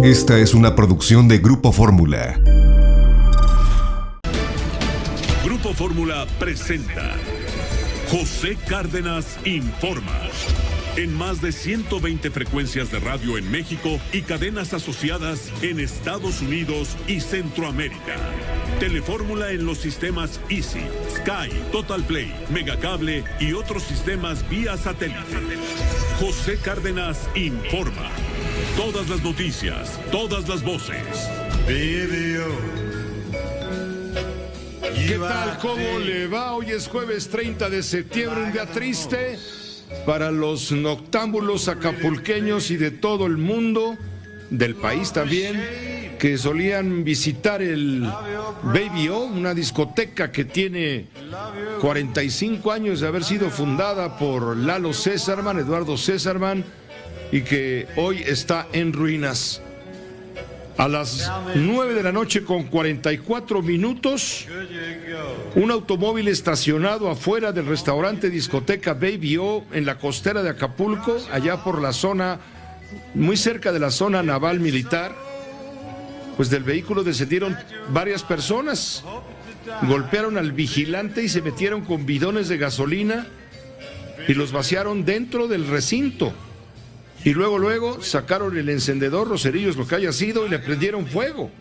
Esta es una producción de Grupo Fórmula. Grupo Fórmula presenta José Cárdenas Informa. En más de 120 frecuencias de radio en México y cadenas asociadas en Estados Unidos y Centroamérica. Telefórmula en los sistemas Easy, Sky, Total Play, Megacable y otros sistemas vía satélite. José Cárdenas Informa. Todas las noticias, todas las voces. ¿Qué tal? ¿Cómo le va? Hoy es jueves 30 de septiembre, un día triste para los noctámbulos acapulqueños y de todo el mundo, del país también, que solían visitar el Baby O, una discoteca que tiene 45 años de haber sido fundada por Lalo Césarman, Eduardo Césarman, y que hoy está en ruinas. A las 9 de la noche con 44 minutos, un automóvil estacionado afuera del restaurante discoteca Baby O en la costera de Acapulco, allá por la zona, muy cerca de la zona naval militar, pues del vehículo descendieron varias personas, golpearon al vigilante y se metieron con bidones de gasolina y los vaciaron dentro del recinto. Y luego sacaron el encendedor, los cerillos, lo que haya sido, y le prendieron fuego.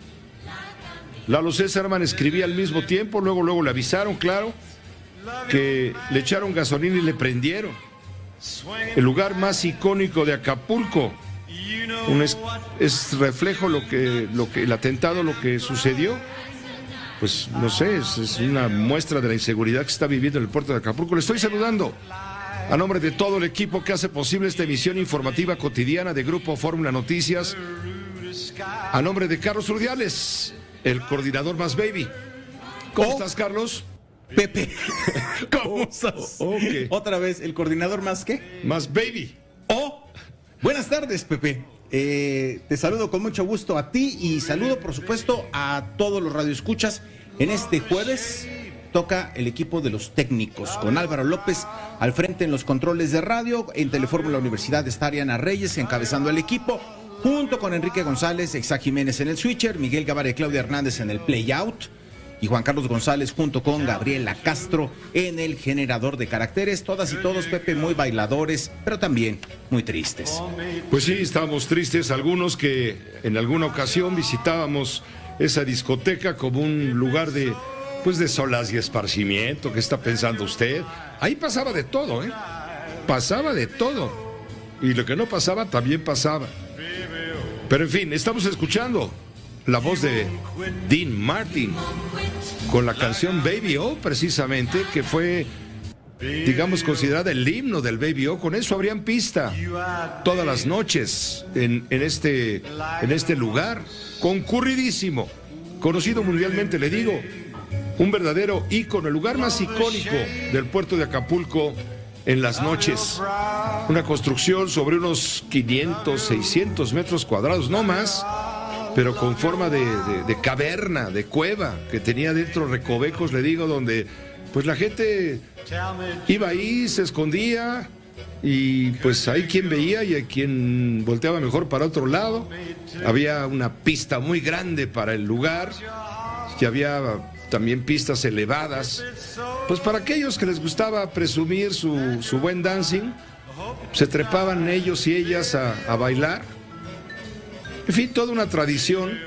Lalo Césarman escribía al mismo tiempo, luego le avisaron, claro, que le echaron gasolina y le prendieron. El lugar más icónico de Acapulco. Es reflejo lo que el atentado, lo que sucedió. Pues no sé, es una muestra de la inseguridad que está viviendo el puerto de Acapulco. Le estoy saludando a nombre de todo el equipo que hace posible esta emisión informativa cotidiana de Grupo Fórmula Noticias. A nombre de Carlos Urdiales, el coordinador más baby. ¿Cómo estás, Carlos? Pepe, ¿cómo estás? Okay. Otra vez, ¿el coordinador más qué? Más baby. Buenas tardes, Pepe. Te saludo con mucho gusto a ti y saludo, por supuesto, a todos los radioescuchas. En este jueves toca el equipo de los técnicos, con Álvaro López al frente en los controles de radio. En Telefórmula Universidad está Ariana Reyes encabezando el equipo, junto con Enrique González, Exa Jiménez en el switcher, Miguel Guevara y Claudia Hernández en el playout, y Juan Carlos González junto con Gabriela Castro en el generador de caracteres. Todas y todos, Pepe, muy bailadores, pero también muy tristes. Pues sí, estábamos tristes, algunos que en alguna ocasión visitábamos esa discoteca como un lugar de solaz y esparcimiento. ¿Qué está pensando usted? Ahí pasaba de todo, ¿eh? Pasaba de todo. Y lo que no pasaba, también pasaba. Pero en fin, estamos escuchando la voz de Dean Martin con la canción Baby O, precisamente, que fue, digamos, considerada el himno del Baby O. Con eso abrían pista todas las noches en este lugar, concurridísimo, conocido mundialmente, le digo. Un verdadero ícono, el lugar más icónico del puerto de Acapulco en las noches. Una construcción sobre unos 500, 600 metros cuadrados, no más, pero con forma de caverna, de cueva, que tenía dentro recovecos, le digo, donde pues la gente iba ahí, se escondía, y pues hay quien veía y hay quien volteaba mejor para otro lado. Había una pista muy grande para el lugar, y había también pistas elevadas, pues para aquellos que les gustaba presumir su buen dancing, se trepaban ellos y ellas a bailar. En fin, toda una tradición.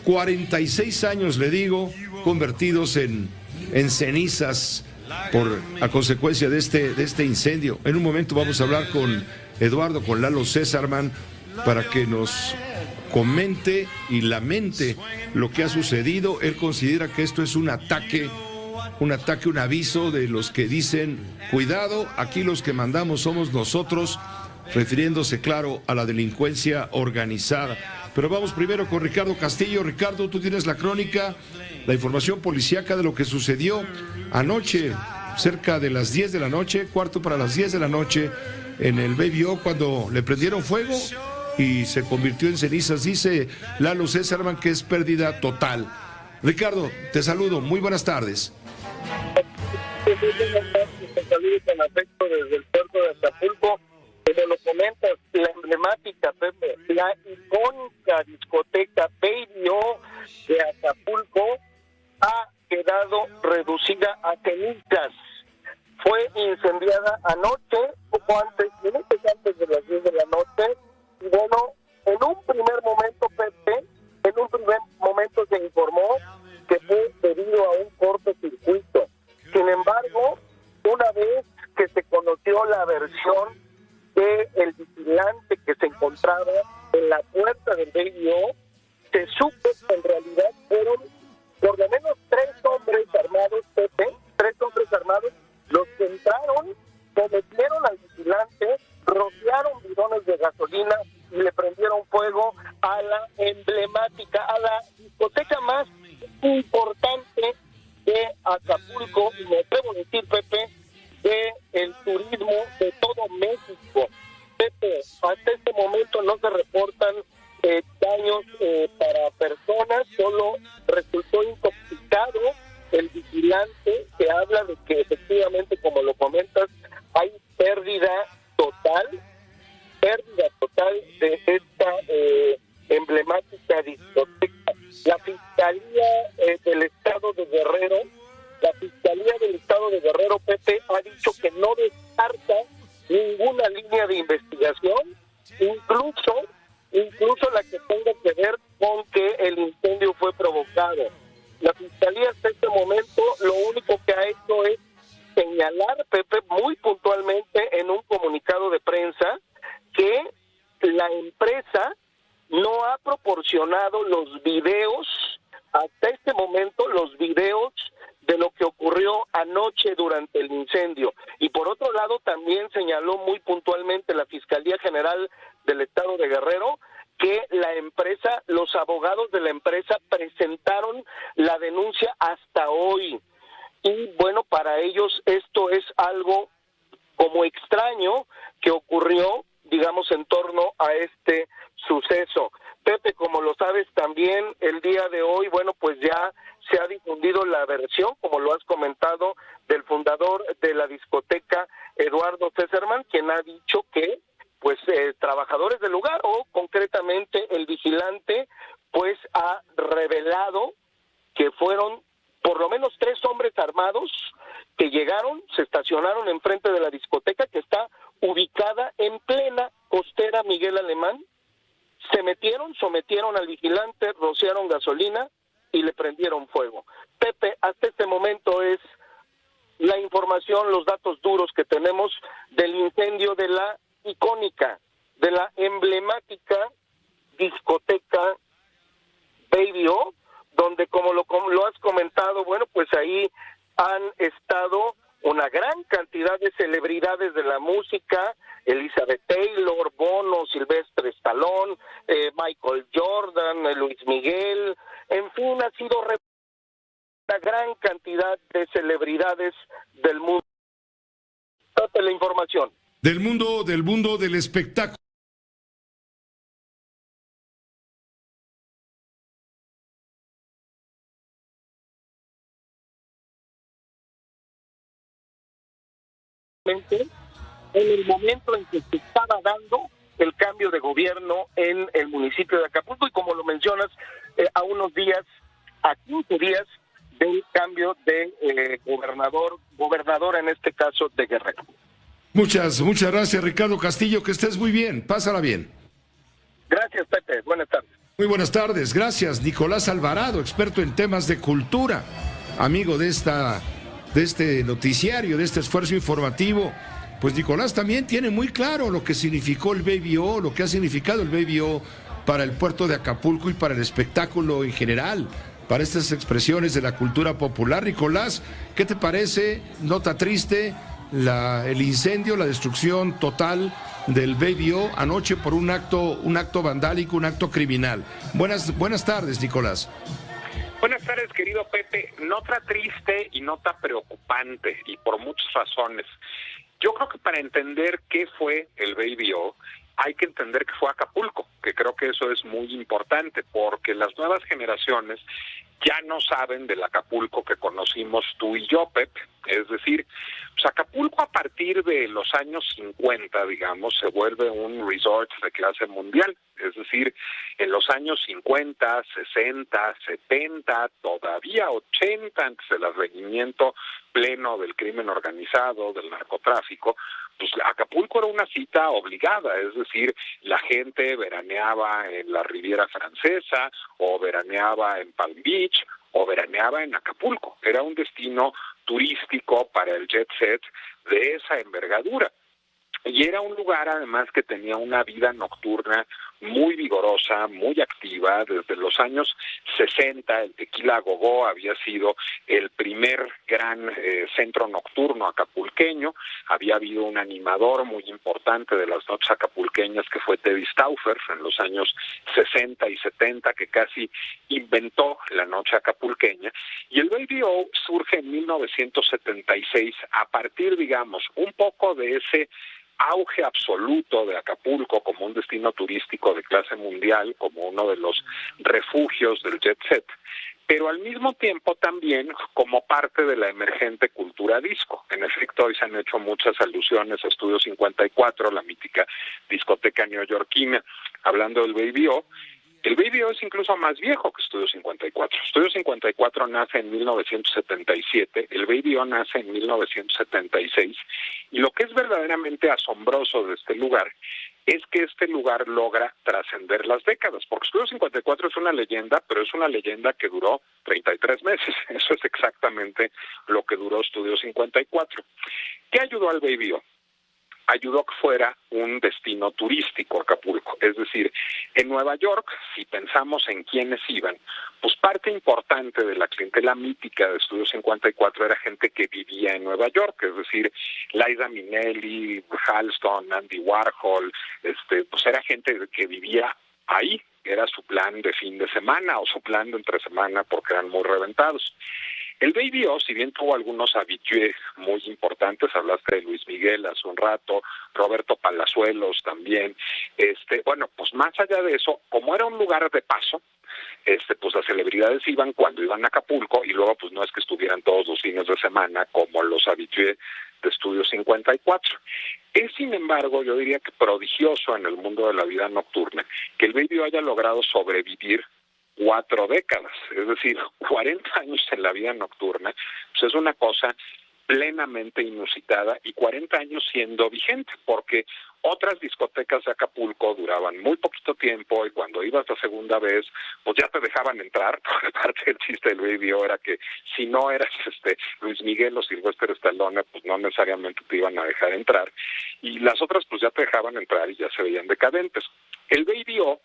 46 años, le digo, convertidos en cenizas a consecuencia de este incendio. En un momento vamos a hablar con Eduardo, con Lalo Césarman, para que nos comente y lamente lo que ha sucedido. Él considera que esto es un ataque, un aviso de los que dicen, cuidado, aquí los que mandamos somos nosotros, refiriéndose, claro, a la delincuencia organizada. Pero vamos primero con Ricardo Castillo. Ricardo, tú tienes la crónica, la información policíaca de lo que sucedió anoche, cerca de las 10 de la noche, cuarto para las 10 de la noche, en el Baby O, cuando le prendieron fuego y se convirtió en cenizas. Dice Lalo Césarman que es pérdida total. Ricardo, te saludo, muy buenas tardes. Te saludo con afecto desde el puerto de Acapulco. como lo comentas, la emblemática, Pepe, la icónica discoteca Baby O de Acapulco ha quedado reducida a cenizas. Fue incendiada anoche, poco antes, minutos antes de las 10 de la noche, y bueno, en un primer momento, Pepe, se informó que fue debido a un cortocircuito. Sin embargo, una vez que se conoció la versión del vigilante que se encontraba en la puerta del BIO, se supo que en realidad fueron por lo menos 3 hombres armados, Pepe, 3 hombres armados, los que entraron, cometieron al vigilante, rociaron bidones de gasolina y le prendieron fuego a la emblemática, a la discoteca más importante de Acapulco, y me atrevo a decir, Pepe, de el turismo de todo México. Pepe, hasta este momento no se reportan daños para personas, solo resultó intoxicado el vigilante, que habla de que efectivamente, como lo comentas, hay pérdida total de esta emblemática discoteca. La Fiscalía del Estado de Guerrero, Pepe, ha dicho que no descarta ninguna línea de investigación, incluso la que tenga que ver con que el incendio fue provocado. La Fiscalía hasta este momento lo único que ha hecho es señalar, Pepe, muy puntualmente en un comunicado de prensa, que la empresa no ha proporcionado los videos, hasta este momento, los videos de lo que ocurrió anoche durante el incendio. Y por otro lado, también señaló muy puntualmente la Fiscalía General del Estado de Guerrero que la empresa, los abogados de la empresa presentaron la denuncia hasta hoy. Y bueno, para ellos esto es algo como extraño que ocurrió, digamos, en torno a este suceso. Pepe, como lo sabes también, el día de hoy, bueno, pues ya se ha difundido la versión, como lo has comentado, del fundador de la discoteca, Eduardo Césarman, quien ha dicho que, pues, trabajadores del lugar, o concretamente el vigilante, pues ha revelado que fueron por lo menos 3 hombres armados que llegaron, se estacionaron enfrente de la discoteca, que está ubicada en plena costera Miguel Alemán, se metieron, sometieron al vigilante, rociaron gasolina y le prendieron fuego. Pepe, hasta este momento es la información, los datos duros que tenemos del incendio de la icónica, de la emblemática discoteca Baby O, donde como lo has comentado, bueno, pues ahí han estado una gran cantidad de celebridades de la música, Elizabeth Taylor, Bono, Sylvester Stallone, Michael Jordan, Luis Miguel, en fin, ha sido una gran cantidad de celebridades del mundo. Trata la información. Del mundo del espectáculo. En el momento en que se estaba dando el cambio de gobierno en el municipio de Acapulco, y como lo mencionas, a unos días, a 15 días del cambio de gobernadora en este caso de Guerrero. Muchas gracias, Ricardo Castillo, que estés muy bien, pásala bien. Gracias, Pepe, buenas tardes. Muy buenas tardes, gracias. Nicolás Alvarado, experto en temas de cultura, amigo de este noticiario, de este esfuerzo informativo. Pues Nicolás también tiene muy claro lo que significó el Baby O, lo que ha significado el Baby O para el puerto de Acapulco y para el espectáculo en general, para estas expresiones de la cultura popular. Nicolás, ¿qué te parece? Nota triste, el incendio, la destrucción total del Baby O anoche por un acto vandálico, un acto criminal. Buenas tardes, Nicolás. Buenas tardes, querido Pepe. Nota triste y nota preocupante, y por muchas razones. Yo creo que para entender qué fue el Baby O, hay que entender que fue Acapulco, que creo que eso es muy importante, porque las nuevas generaciones ya no saben del Acapulco que conocimos tú y yo, Pepe. Es decir, pues Acapulco a partir de los años 50, digamos, se vuelve un resort de clase mundial. Es decir, en los años 50, 60, 70, todavía 80, antes del advenimiento pleno del crimen organizado, del narcotráfico, pues Acapulco era una cita obligada, es decir, la gente veraneaba en la Riviera Francesa, o veraneaba en Palm Beach, o veraneaba en Acapulco. Era un destino turístico para el jet set de esa envergadura. Y era un lugar además que tenía una vida nocturna muy vigorosa, muy activa. Desde los años 60 el Tequila Gogó había sido el primer gran centro nocturno acapulqueño. Había habido un animador muy importante de las noches acapulqueñas que fue Teddy Stauffer en los años 60 y 70, que casi inventó la noche acapulqueña. Y el Baby O surge en 1976 a partir, digamos, un poco de ese auge absoluto de Acapulco como un destino turístico de clase mundial, como uno de los refugios del jet set, pero al mismo tiempo también como parte de la emergente cultura disco. En efecto, hoy se han hecho muchas alusiones a Estudio 54, la mítica discoteca neoyorquina, hablando del Baby O. El Baby O es incluso más viejo que Estudio 54. Estudio 54 nace en 1977, el Baby O nace en 1976, y lo que es verdaderamente asombroso de este lugar es que este lugar logra trascender las décadas, porque Estudio 54 es una leyenda, pero es una leyenda que duró 33 meses. Eso es exactamente lo que duró Estudio 54. ¿Qué ayudó al Baby O? Ayudó a que fuera un destino turístico Acapulco. Es decir, en Nueva York, si pensamos en quiénes iban, pues parte importante de la clientela mítica de Estudio 54 era gente que vivía en Nueva York, es decir, Liza Minnelli, Halston, Andy Warhol, pues era gente que vivía ahí, era su plan de fin de semana o su plan de entre semana porque eran muy reventados. El Baby O, si bien tuvo algunos habitués muy importantes, hablaste de Luis Miguel hace un rato, Roberto Palazuelos también, bueno, pues más allá de eso, como era un lugar de paso, pues las celebridades iban cuando iban a Acapulco y luego pues no es que estuvieran todos los fines de semana como los habitués de Estudio 54. Es, sin embargo, yo diría que prodigioso en el mundo de la vida nocturna que el Baby O haya logrado sobrevivir 4 décadas, es decir, 40 años en la vida nocturna, pues es una cosa plenamente inusitada, y 40 años siendo vigente, porque otras discotecas de Acapulco duraban muy poquito tiempo y cuando ibas la segunda vez, pues ya te dejaban entrar, porque parte del chiste del Baby O era que si no eras Luis Miguel o Sylvester Stallone, pues no necesariamente te iban a dejar entrar, y las otras pues ya te dejaban entrar y ya se veían decadentes. El Baby O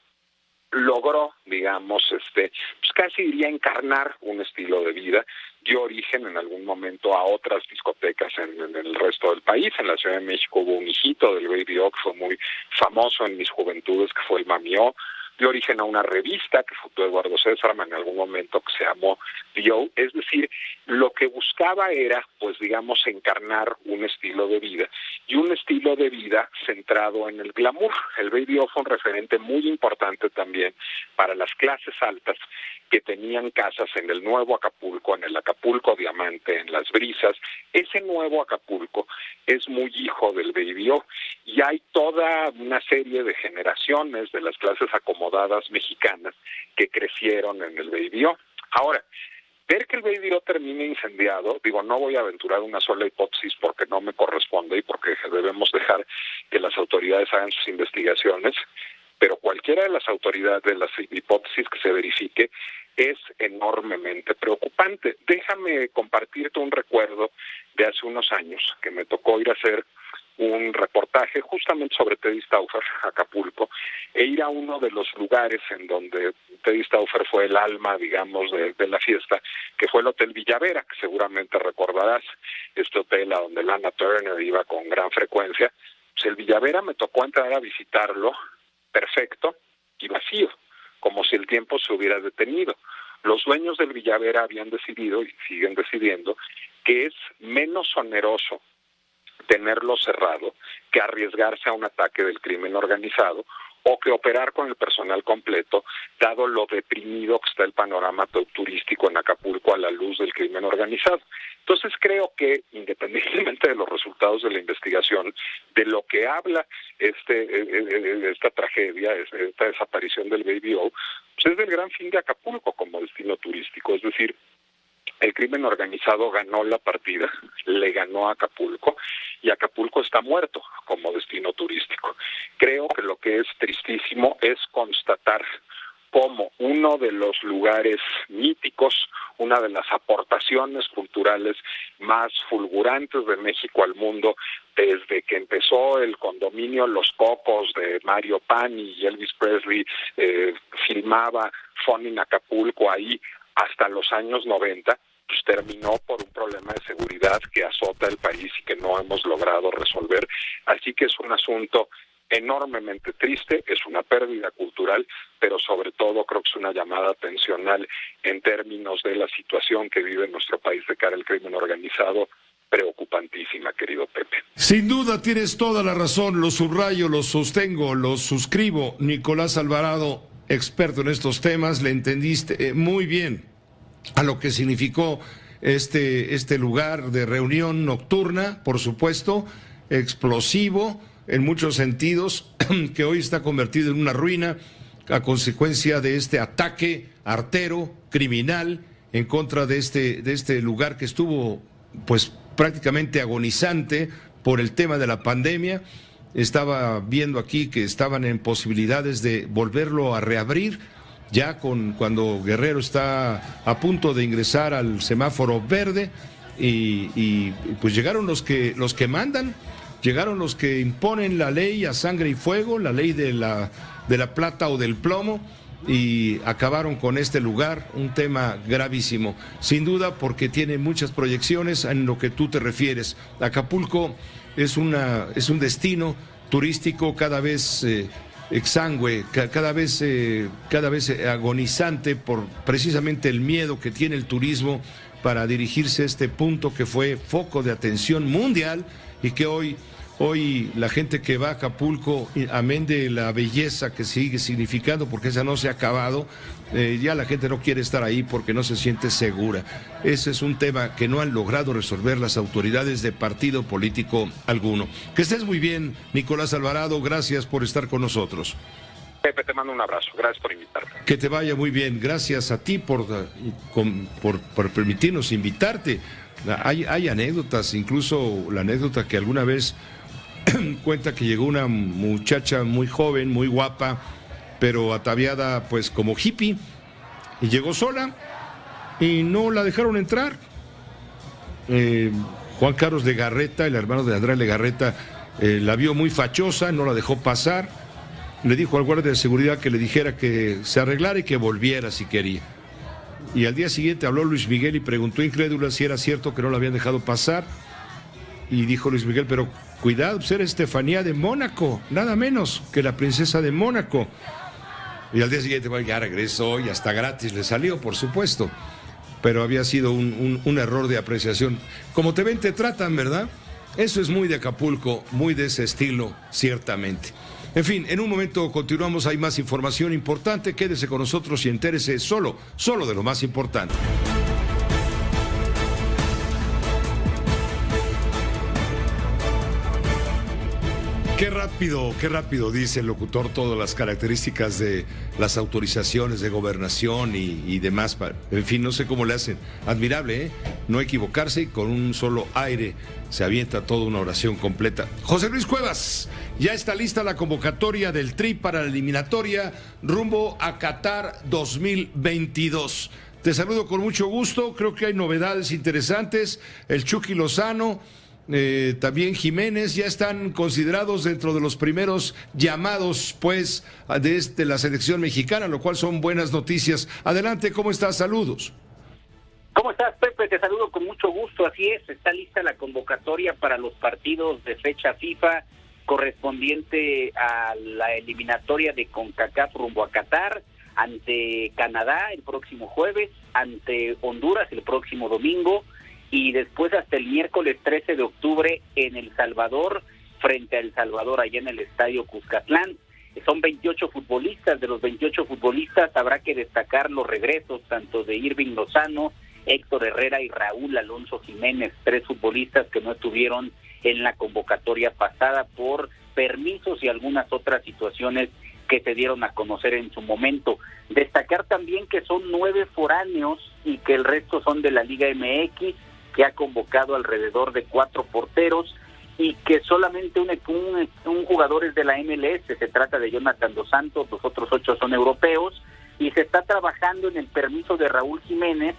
logró, digamos, pues casi diría encarnar un estilo de vida, dio origen en algún momento a otras discotecas en el resto del país. En la Ciudad de México hubo un hijito del Baby O que fue muy famoso en mis juventudes, que fue el Mami O. Dio origen a una revista que fundó Eduardo Césarman en algún momento, que se llamó The O. Es decir, lo que buscaba era, pues digamos, encarnar un estilo de vida, y un estilo de vida centrado en el glamour. El Baby O fue un referente muy importante también para las clases altas que tenían casas en el nuevo Acapulco, en el Acapulco Diamante, en Las Brisas. Ese nuevo Acapulco es muy hijo del Baby O, y hay toda una serie de generaciones de las clases acomodadas mexicanas que crecieron en el Baby O. Ahora, ver que el Baby O termine incendiado, no voy a aventurar una sola hipótesis porque no me corresponde y porque debemos dejar que las autoridades hagan sus investigaciones, pero cualquiera de las autoridades, de las hipótesis que se verifique, es enormemente preocupante. Déjame compartirte un recuerdo de hace unos años que me tocó ir a hacer un reportaje justamente sobre Teddy Stauffer, Acapulco, e ir a uno de los lugares en donde Teddy Stauffer fue el alma, digamos, de la fiesta, que fue el Hotel Villavera, que seguramente recordarás, este hotel a donde Lana Turner iba con gran frecuencia. Pues el Villavera me tocó entrar a visitarlo perfecto y vacío, como si el tiempo se hubiera detenido. Los dueños del Villavera habían decidido, y siguen decidiendo, que es menos oneroso tenerlo cerrado que arriesgarse a un ataque del crimen organizado o que operar con el personal completo, dado lo deprimido que está el panorama turístico en Acapulco a la luz del crimen organizado. Entonces creo que, independientemente de los resultados de la investigación, de lo que habla esta tragedia, esta desaparición del Baby O, pues es del gran fin de Acapulco como destino turístico. Es decir, el crimen organizado ganó la partida, le ganó a Acapulco, y Acapulco está muerto como destino turístico. Creo que lo que es tristísimo es constatar cómo uno de los lugares míticos, una de las aportaciones culturales más fulgurantes de México al mundo, desde que empezó el condominio Los Cocos de Mario Pani y Elvis Presley, filmaba Fun in Acapulco ahí hasta los años 90, pues terminó por un problema de seguridad que azota el país y que no hemos logrado resolver. Así que es un asunto enormemente triste, es una pérdida cultural, pero sobre todo creo que es una llamada atencional en términos de la situación que vive nuestro país de cara al crimen organizado, preocupantísima, querido Pepe. Sin duda tienes toda la razón, lo subrayo, lo sostengo, lo suscribo. Nicolás Alvarado, experto en estos temas, le entendiste muy bien a lo que significó este lugar de reunión nocturna, por supuesto, explosivo en muchos sentidos, que hoy está convertido en una ruina a consecuencia de este ataque artero, criminal, en contra de este lugar que estuvo pues prácticamente agonizante por el tema de la pandemia. Estaba viendo aquí que estaban en posibilidades de volverlo a reabrir, ya cuando Guerrero está a punto de ingresar al semáforo verde, y pues llegaron los que mandan, llegaron los que imponen la ley a sangre y fuego, la ley de la plata o del plomo, y acabaron con este lugar, un tema gravísimo, sin duda, porque tiene muchas proyecciones en lo que tú te refieres. Acapulco es un destino turístico cada vez exangüe, cada vez agonizante por precisamente el miedo que tiene el turismo para dirigirse a este punto que fue foco de atención mundial, y que hoy la gente que va a Acapulco, amén de la belleza que sigue significando, porque esa no se ha acabado, ya la gente no quiere estar ahí porque no se siente segura. Ese es un tema que no han logrado resolver las autoridades de partido político alguno. Que estés muy bien, Nicolás Alvarado, gracias por estar con nosotros. Pepe, te mando un abrazo, gracias por invitarme. Que te vaya muy bien, gracias a ti por permitirnos invitarte. Hay anécdotas, incluso la anécdota que alguna vez cuenta que llegó una muchacha muy joven, muy guapa, pero ataviada pues como hippie, y llegó sola y no la dejaron entrar. Juan Carlos Legarreta, el hermano de Andrea Legarreta, la vio muy fachosa, no la dejó pasar, le dijo al guardia de seguridad que le dijera que se arreglara y que volviera si quería. Y al día siguiente habló Luis Miguel y preguntó incrédula si era cierto que no la habían dejado pasar, y dijo Luis Miguel, pero cuidado, pues era Estefanía de Mónaco, nada menos que la princesa de Mónaco. Y al día siguiente, bueno, ya regresó y hasta gratis le salió, por supuesto. Pero había sido un error de apreciación. Como te ven, te tratan, ¿verdad? Eso es muy de Acapulco, muy de ese estilo, ciertamente. En fin, en un momento continuamos, hay más información importante. Quédese con nosotros y entérese solo de lo más importante. Qué rápido dice el locutor todas las características de las autorizaciones de gobernación y demás. En fin, no sé cómo le hacen. Admirable, ¿eh? No equivocarse, y con un solo aire se avienta toda una oración completa. José Luis Cuevas, ya está lista la convocatoria del Tri para la eliminatoria rumbo a Qatar 2022. Te saludo con mucho gusto, creo que hay novedades interesantes. El Chucky Lozano, también Jiménez, ya están considerados dentro de los primeros llamados pues de la selección mexicana, lo cual son buenas noticias. Adelante, ¿cómo estás? Saludos. ¿Cómo estás, Pepe? Te saludo con mucho gusto. Así es, está lista la convocatoria para los partidos de fecha FIFA correspondiente a la eliminatoria de CONCACAF rumbo a Qatar, ante Canadá el próximo jueves, ante Honduras el próximo domingo, y después hasta el miércoles 13 de octubre en El Salvador, frente a El Salvador, allá en el Estadio Cuscatlán. Son 28 futbolistas. De los 28 futbolistas habrá que destacar los regresos tanto de Irving Lozano, Héctor Herrera y Raúl Alonso Jiménez, 3 futbolistas que no estuvieron en la convocatoria pasada por permisos y algunas otras situaciones que se dieron a conocer en su momento. Destacar también que son 9 foráneos y que el resto son de la Liga MX, que ha convocado alrededor de 4 porteros y que solamente un jugador es de la MLS, se trata de Jonathan Dos Santos, los otros 8 son europeos, y se está trabajando en el permiso de Raúl Jiménez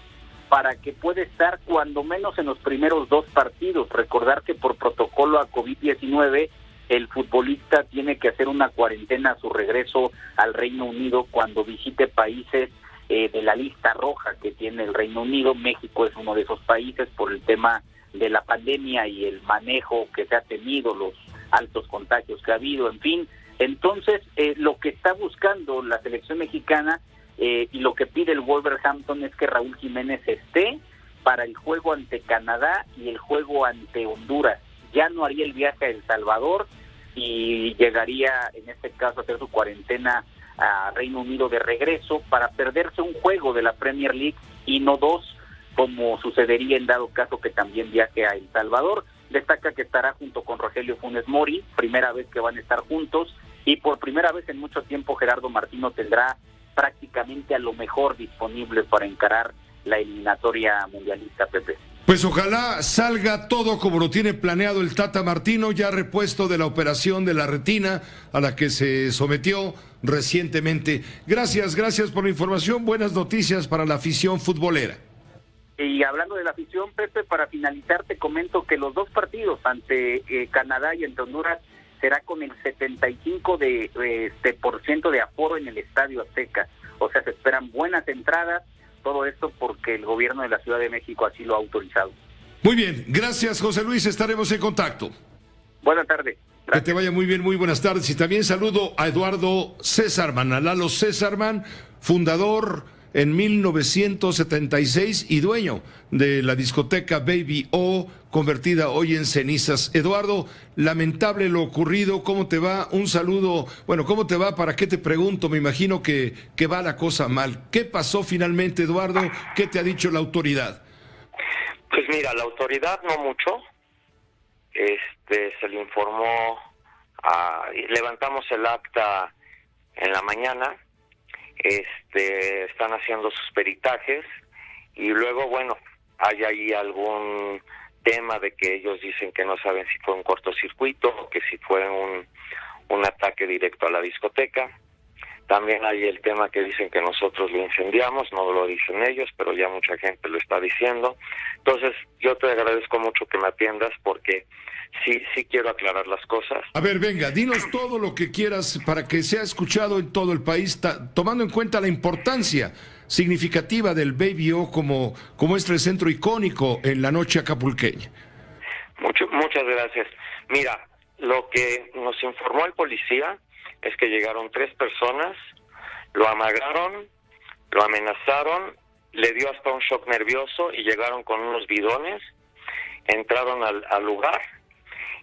para que pueda estar cuando menos en los primeros 2 partidos. Recordar que por protocolo a COVID-19 el futbolista tiene que hacer una cuarentena a su regreso al Reino Unido cuando visite países de la lista roja que tiene el Reino Unido. México es uno de esos países por el tema de la pandemia y el manejo que se ha tenido, los altos contagios que ha habido, en fin. Entonces, lo que está buscando la selección mexicana y lo que pide el Wolverhampton es que Raúl Jiménez esté para el juego ante Canadá y el juego ante Honduras. Ya no haría el viaje a El Salvador y llegaría, en este caso, a hacer su cuarentena a Reino Unido de regreso para perderse un juego de la Premier League y no 2, como sucedería en dado caso que también viaje a El Salvador. Destaca que estará junto con Rogelio Funes Mori, primera vez que van a estar juntos, y por primera vez en mucho tiempo Gerardo Martino tendrá prácticamente a lo mejor disponible para encarar la eliminatoria mundialista, Pepe. Pues ojalá salga todo como lo tiene planeado el Tata Martino, ya repuesto de la operación de la retina a la que se sometió recientemente. Gracias por la información, buenas noticias para la afición futbolera. Y hablando de la afición, Pepe, para finalizar te comento que los 2 partidos ante Canadá y ante Honduras será con el 75% de aforo en el Estadio Azteca. O sea, se esperan buenas entradas. Todo esto porque el gobierno de la Ciudad de México así lo ha autorizado. Muy bien, gracias José Luis, estaremos en contacto. Buenas tardes. Que te vaya muy bien, muy buenas tardes. Y también saludo a Eduardo Césarman, a Lalo Césarman, fundador en 1976 y dueño de la discoteca Baby O, convertida hoy en cenizas. Eduardo, lamentable lo ocurrido, ¿cómo te va? Un saludo, bueno, ¿cómo te va? ¿Para qué te pregunto? Me imagino que va la cosa mal. ¿Qué pasó finalmente, Eduardo? ¿Qué te ha dicho la autoridad? Pues mira, la autoridad no mucho, se le informó, levantamos el acta en la mañana, están haciendo sus peritajes y luego, bueno, hay ahí algún tema de que ellos dicen que no saben si fue un cortocircuito o que si fue un ataque directo a la discoteca. También hay el tema que dicen que nosotros lo incendiamos, no lo dicen ellos, pero ya mucha gente lo está diciendo. Entonces, yo te agradezco mucho que me atiendas porque sí quiero aclarar las cosas. A ver, venga, dinos todo lo que quieras para que sea escuchado en todo el país, tomando en cuenta la importancia significativa del Baby O como este centro icónico en la noche acapulqueña. Muchas gracias. Mira, lo que nos informó el policía es que llegaron 3 personas, lo amagaron, lo amenazaron, le dio hasta un shock nervioso y llegaron con unos bidones, entraron al lugar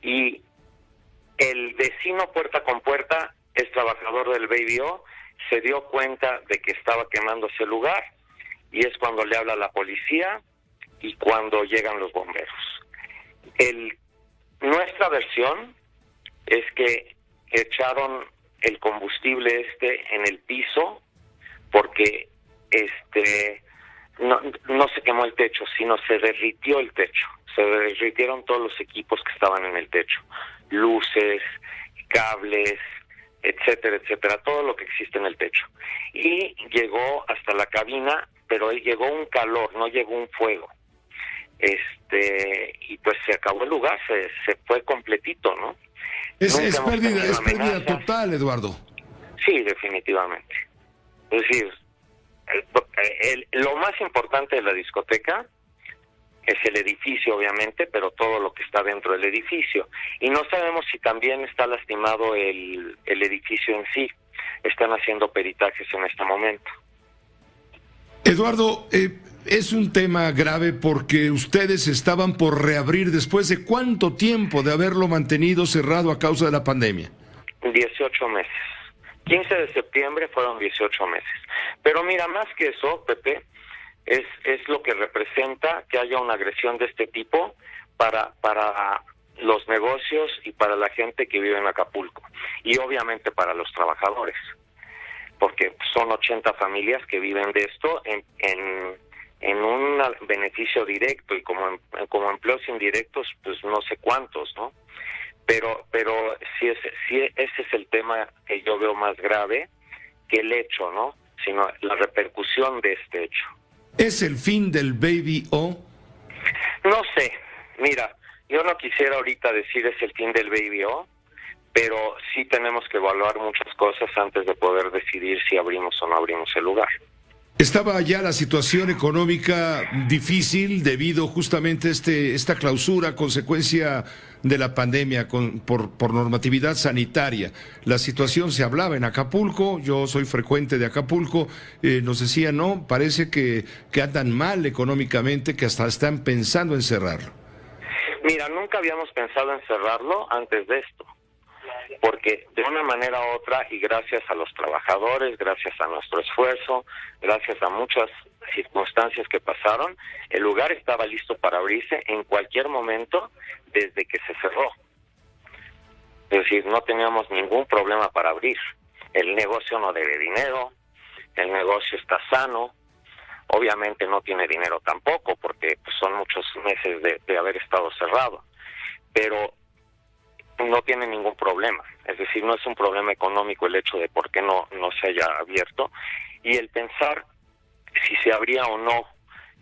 y el vecino puerta con puerta es trabajador del Baby O, se dio cuenta de que estaba quemándose el lugar y es cuando le habla a la policía y cuando llegan los bomberos. Nuestra versión es que echaron el combustible en el piso porque no se quemó el techo, sino se derritió el techo. Se derritieron todos los equipos que estaban en el techo, luces, cables, etcétera, todo lo que existe en el techo. Y llegó hasta la cabina, pero llegó un calor, no llegó un fuego. Y pues se acabó el lugar, se fue completito, ¿no? Es pérdida total, Eduardo. Sí, definitivamente. Es decir, lo más importante de la discoteca es el edificio, obviamente, pero todo lo que está dentro del edificio. Y no sabemos si también está lastimado el edificio en sí. Están haciendo peritajes en este momento. Eduardo, es un tema grave porque ustedes estaban por reabrir después de ¿cuánto tiempo de haberlo mantenido cerrado a causa de la pandemia? 18 meses. 15 de septiembre fueron 18 meses. Pero mira, más que eso, Pepe, es lo que representa que haya una agresión de este tipo para los negocios y para la gente que vive en Acapulco. Y obviamente para los trabajadores, porque son 80 familias que viven de esto en un beneficio directo, y como empleos indirectos, pues no sé cuántos, ¿no? Pero sí ese es el tema que yo veo más grave que el hecho, ¿no? Sino la repercusión de este hecho. ¿Es el fin del Baby O? No sé, mira, yo no quisiera ahorita decir es el fin del Baby O, pero sí tenemos que evaluar muchas cosas antes de poder decidir si abrimos o no abrimos el lugar. Estaba ya la situación económica difícil debido justamente a esta clausura, consecuencia de la pandemia por normatividad sanitaria. La situación se hablaba en Acapulco, yo soy frecuente de Acapulco, nos decían, no, parece que andan mal económicamente, que hasta están pensando en cerrarlo. Mira, nunca habíamos pensado en cerrarlo antes de esto, porque de una manera u otra, y gracias a los trabajadores, gracias a nuestro esfuerzo, gracias a muchas circunstancias que pasaron, el lugar estaba listo para abrirse en cualquier momento desde que se cerró. Es decir, no teníamos ningún problema para abrir. El negocio no debe dinero, el negocio está sano, obviamente no tiene dinero tampoco, porque pues, son muchos meses de haber estado cerrado, pero no tiene ningún problema. Es decir, no es un problema económico el hecho de por qué no se haya abierto, y el pensar si se abría o no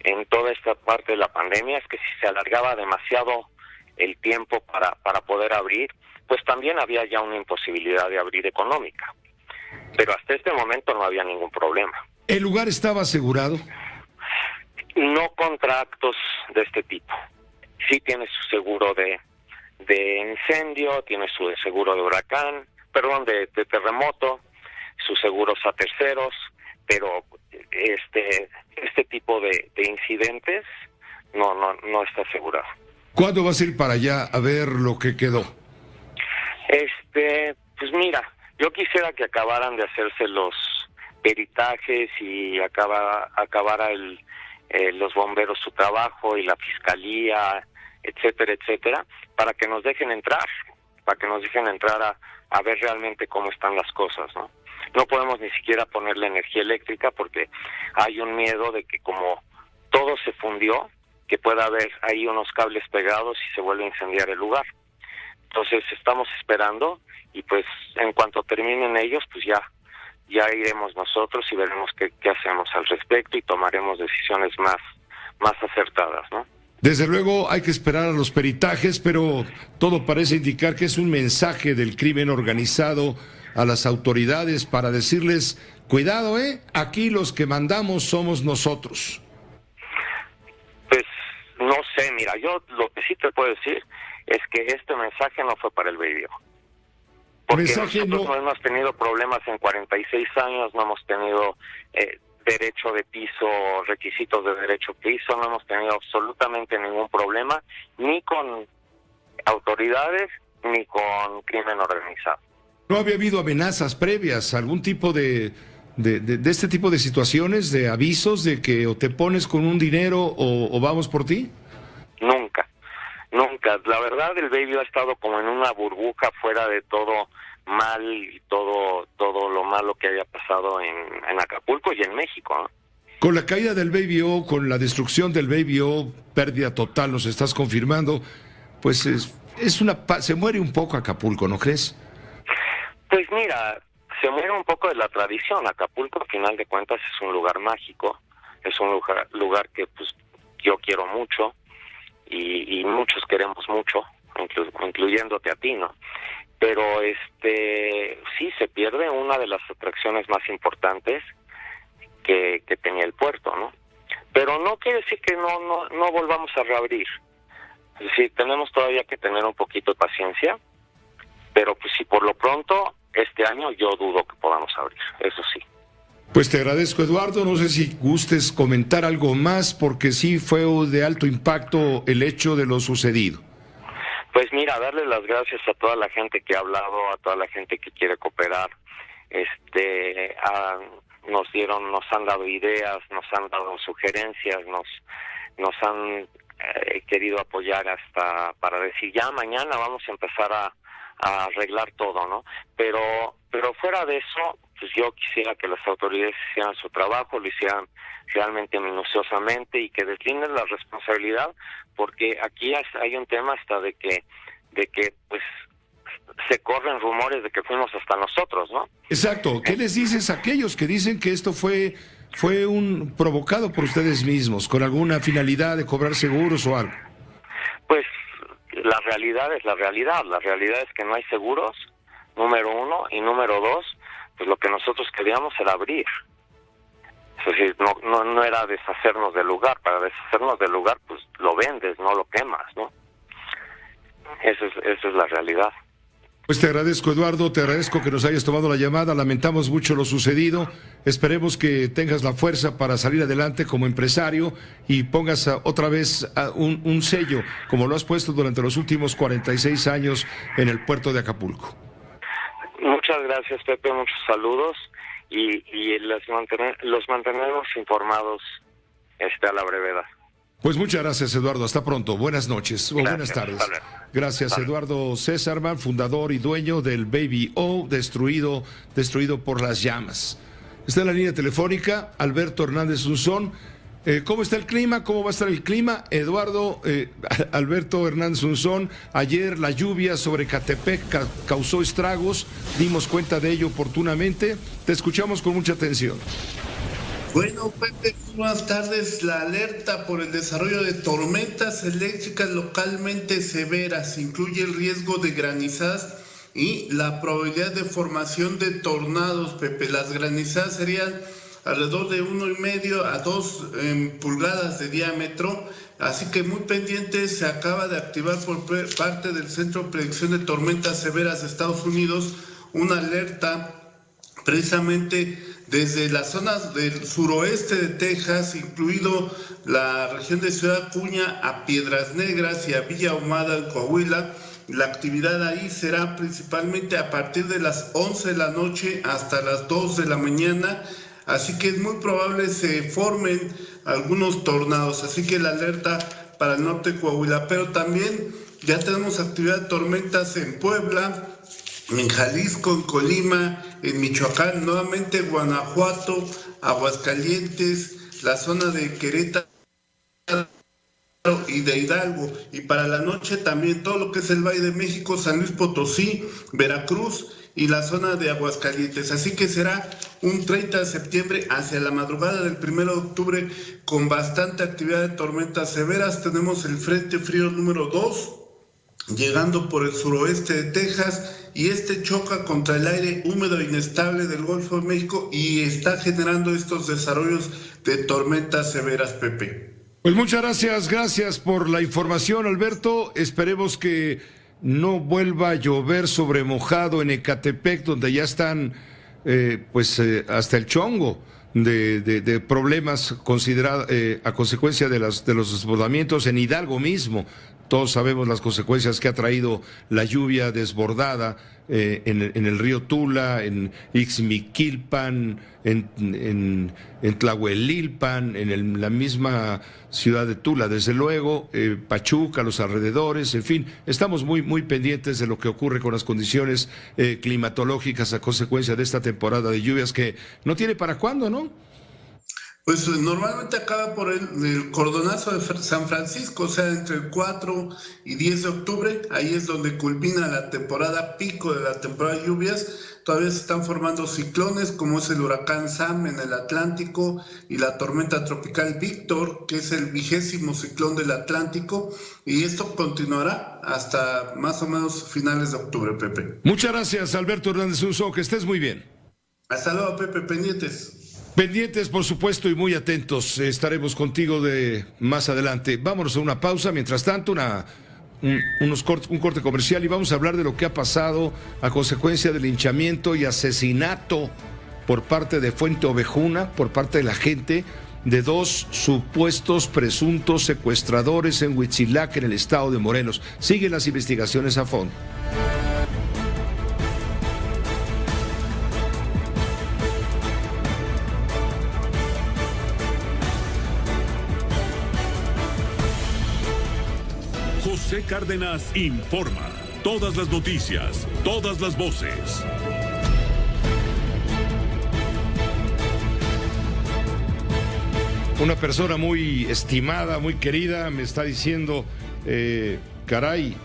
en toda esta parte de la pandemia es que si se alargaba demasiado el tiempo para poder abrir, pues también había ya una imposibilidad de abrir económica. Pero hasta este momento no había ningún problema. ¿El lugar estaba asegurado? No contra actos de este tipo. Sí tiene su seguro de incendio, tiene su seguro de huracán, de terremoto, sus seguros a terceros, pero este tipo de incidentes no está asegurado. ¿Cuándo vas a ir para allá a ver lo que quedó? Pues mira, yo quisiera que acabaran de hacerse los peritajes y acabara los bomberos su trabajo y la fiscalía, etcétera, para que nos dejen entrar, a ver realmente cómo están las cosas, ¿no? No podemos ni siquiera ponerle energía eléctrica porque hay un miedo de que como todo se fundió, que pueda haber ahí unos cables pegados y se vuelve a incendiar el lugar. Entonces estamos esperando y pues en cuanto terminen ellos, pues ya iremos nosotros y veremos qué hacemos al respecto y tomaremos decisiones más acertadas, ¿no? Desde luego hay que esperar a los peritajes, pero todo parece indicar que es un mensaje del crimen organizado a las autoridades para decirles, cuidado, aquí los que mandamos somos nosotros. Pues no sé, mira, yo lo que sí te puedo decir es que este mensaje no fue para el Baby O. Porque nosotros no hemos tenido problemas en 46 años, no hemos tenido derecho de piso, requisitos de derecho de piso, no hemos tenido absolutamente ningún problema, ni con autoridades, ni con crimen organizado. ¿No había habido amenazas previas, algún tipo de este tipo de situaciones, de avisos de que o te pones con un dinero o vamos por ti? Nunca. La verdad, el Baby O ha estado como en una burbuja fuera de todo mal y todo lo malo que haya pasado en Acapulco y en México, ¿no? Con la caída del Baby O, con la destrucción del Baby O, pérdida total, nos estás confirmando, pues se muere un poco Acapulco, ¿no crees? Pues mira, se muere un poco de la tradición. Acapulco, al final de cuentas, es un lugar mágico, es un lugar que pues yo quiero mucho y muchos queremos mucho, incluyéndote a ti, ¿no? Pero sí se pierde una de las atracciones más importantes que tenía el puerto, ¿no? Pero no quiere decir que no volvamos a reabrir. Es decir, tenemos todavía que tener un poquito de paciencia, pero pues si por lo pronto este año yo dudo que podamos abrir, eso sí. Pues te agradezco, Eduardo, no sé si gustes comentar algo más, porque sí fue de alto impacto el hecho de lo sucedido. Pues mira, darle las gracias a toda la gente que ha hablado, a toda la gente que quiere cooperar. nos han dado ideas, nos han dado sugerencias, nos han querido apoyar hasta para decir ya mañana vamos a empezar a arreglar todo, ¿no? Pero fuera de eso, pues yo quisiera que las autoridades hicieran su trabajo, lo hicieran realmente minuciosamente y que deslinden la responsabilidad, porque aquí hay un tema hasta de que pues se corren rumores de que fuimos hasta nosotros, ¿no? Exacto. ¿Qué les dices a aquellos que dicen que esto fue un provocado por ustedes mismos, con alguna finalidad de cobrar seguros o algo? Pues la realidad es la realidad. La realidad es que no hay seguros, número uno, y número dos, pues lo que nosotros queríamos era abrir. Es decir, no era deshacernos del lugar. Para deshacernos del lugar, pues lo vendes, no lo quemas, ¿no? Esa es la realidad. Pues te agradezco, Eduardo, te agradezco que nos hayas tomado la llamada, lamentamos mucho lo sucedido, esperemos que tengas la fuerza para salir adelante como empresario y pongas otra vez un sello, como lo has puesto durante los últimos 46 años en el puerto de Acapulco. Muchas gracias, Pepe, muchos saludos y los mantenemos informados a la brevedad. Pues muchas gracias, Eduardo. Hasta pronto. Buenas noches o buenas tardes. Gracias, Eduardo Césarman, fundador y dueño del Baby O, destruido por las llamas. Está en la línea telefónica Alberto Hernández Unzón. ¿Cómo está el clima? ¿Cómo va a estar el clima? Eduardo, Alberto Hernández Unzón, ayer la lluvia sobre Ecatepec causó estragos, dimos cuenta de ello oportunamente. Te escuchamos con mucha atención. Bueno, Pepe, buenas tardes. La alerta por el desarrollo de tormentas eléctricas localmente severas incluye el riesgo de granizadas y la probabilidad de formación de tornados, Pepe. Las granizadas serían alrededor de 1,5 a 2 pulgadas de diámetro, así que muy pendiente. Se acaba de activar por parte del Centro de Predicción de Tormentas Severas de Estados Unidos una alerta precisamente desde las zonas del suroeste de Texas, incluido la región de Ciudad Acuña, a Piedras Negras y a Villa Ahumada en Coahuila. La actividad ahí será principalmente a partir de las 11 de la noche hasta las 2 de la mañana, así que es muy probable se formen algunos tornados, así que la alerta para el norte de Coahuila. Pero también ya tenemos actividad de tormentas en Puebla, en Jalisco, en Colima, en Michoacán, nuevamente Guanajuato, Aguascalientes, la zona de Querétaro y de Hidalgo. Y para la noche también todo lo que es el Valle de México, San Luis Potosí, Veracruz y la zona de Aguascalientes. Así que será un 30 de septiembre hacia la madrugada del 1 de octubre con bastante actividad de tormentas severas. Tenemos el Frente Frío número 2 llegando por el suroeste de Texas, y choca contra el aire húmedo e inestable del Golfo de México y está generando estos desarrollos de tormentas severas, Pepe. Pues muchas gracias por la información, Alberto. Esperemos que no vuelva a llover sobre mojado en Ecatepec, donde ya están hasta el chongo de problemas a consecuencia de los desbordamientos en Hidalgo mismo. Todos sabemos las consecuencias que ha traído la lluvia desbordada en el río Tula, en Ixmiquilpan, en Tlahuelilpan, en la misma ciudad de Tula, desde luego, Pachuca, los alrededores, en fin, estamos muy pendientes de lo que ocurre con las condiciones climatológicas a consecuencia de esta temporada de lluvias que no tiene para cuándo, ¿no? Pues normalmente acaba por el cordonazo de San Francisco, o sea, entre el 4 y 10 de octubre, ahí es donde culmina la temporada pico de la temporada de lluvias. Todavía se están formando ciclones, como es el huracán Sam en el Atlántico y la tormenta tropical Víctor, que es el 20º ciclón del Atlántico, y esto continuará hasta más o menos finales de octubre, Pepe. Muchas gracias, Alberto Hernández Unzón, que estés muy bien. Hasta luego, Pepe, pendientes. Pendientes, por supuesto, y muy atentos. Estaremos contigo de más adelante. Vámonos a una pausa. Mientras tanto, un corte comercial, y vamos a hablar de lo que ha pasado a consecuencia del linchamiento y asesinato por parte de Fuente Ovejuna, por parte de la gente, de 2 supuestos presuntos secuestradores en Huitzilac, en el estado de Morelos. Siguen las investigaciones a fondo. José Cárdenas informa. Todas las noticias, todas las voces. Una persona muy estimada, muy querida, me está diciendo, caray,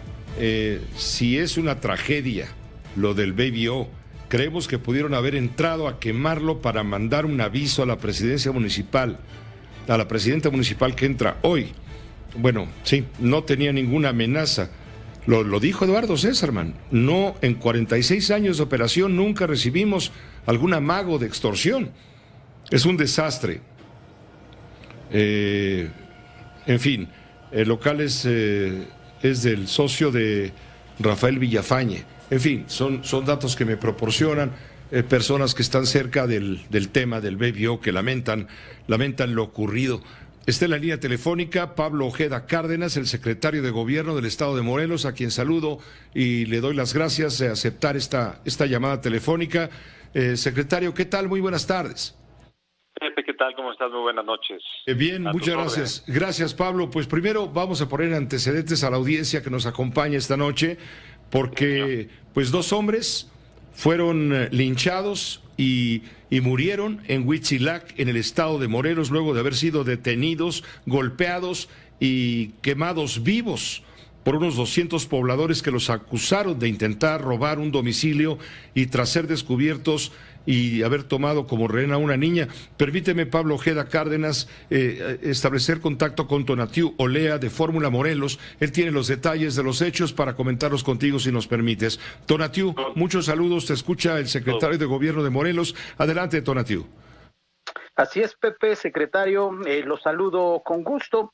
si es una tragedia lo del Baby O, creemos que pudieron haber entrado a quemarlo para mandar un aviso a la presidencia municipal, a la presidenta municipal que entra hoy. Bueno, sí, no tenía ninguna amenaza. Lo dijo Eduardo Césarman. No, en 46 años de operación nunca recibimos algún amago de extorsión. Es un desastre. En fin, el local es del socio de Rafael Villafañe. En fin, son datos que me proporcionan personas que están cerca del tema del Baby O, que lamentan lo ocurrido. Está en la línea telefónica Pablo Ojeda Cárdenas, el secretario de Gobierno del Estado de Morelos, a quien saludo y le doy las gracias de aceptar esta llamada telefónica. Secretario, ¿qué tal? Muy buenas tardes. Pepe, ¿qué tal? ¿Cómo estás? Muy buenas noches. Bien, muchas gracias. Gracias, Pablo. Pues primero vamos a poner antecedentes a la audiencia que nos acompaña esta noche, porque pues 2 hombres fueron linchados y murieron en Huitzilac, en el estado de Morelos, luego de haber sido detenidos, golpeados y quemados vivos por unos 200 pobladores que los acusaron de intentar robar un domicilio y tras ser descubiertos y haber tomado como rehén a una niña. Permíteme, Pablo Ojeda Cárdenas, establecer contacto con Tonatiu Olea de Fórmula Morelos. Él tiene los detalles de los hechos para comentarlos contigo, si nos permites. Tonatiu, muchos saludos, te escucha el secretario de Gobierno de Morelos. Adelante, Tonatiu. Así es, Pepe, secretario, los saludo con gusto.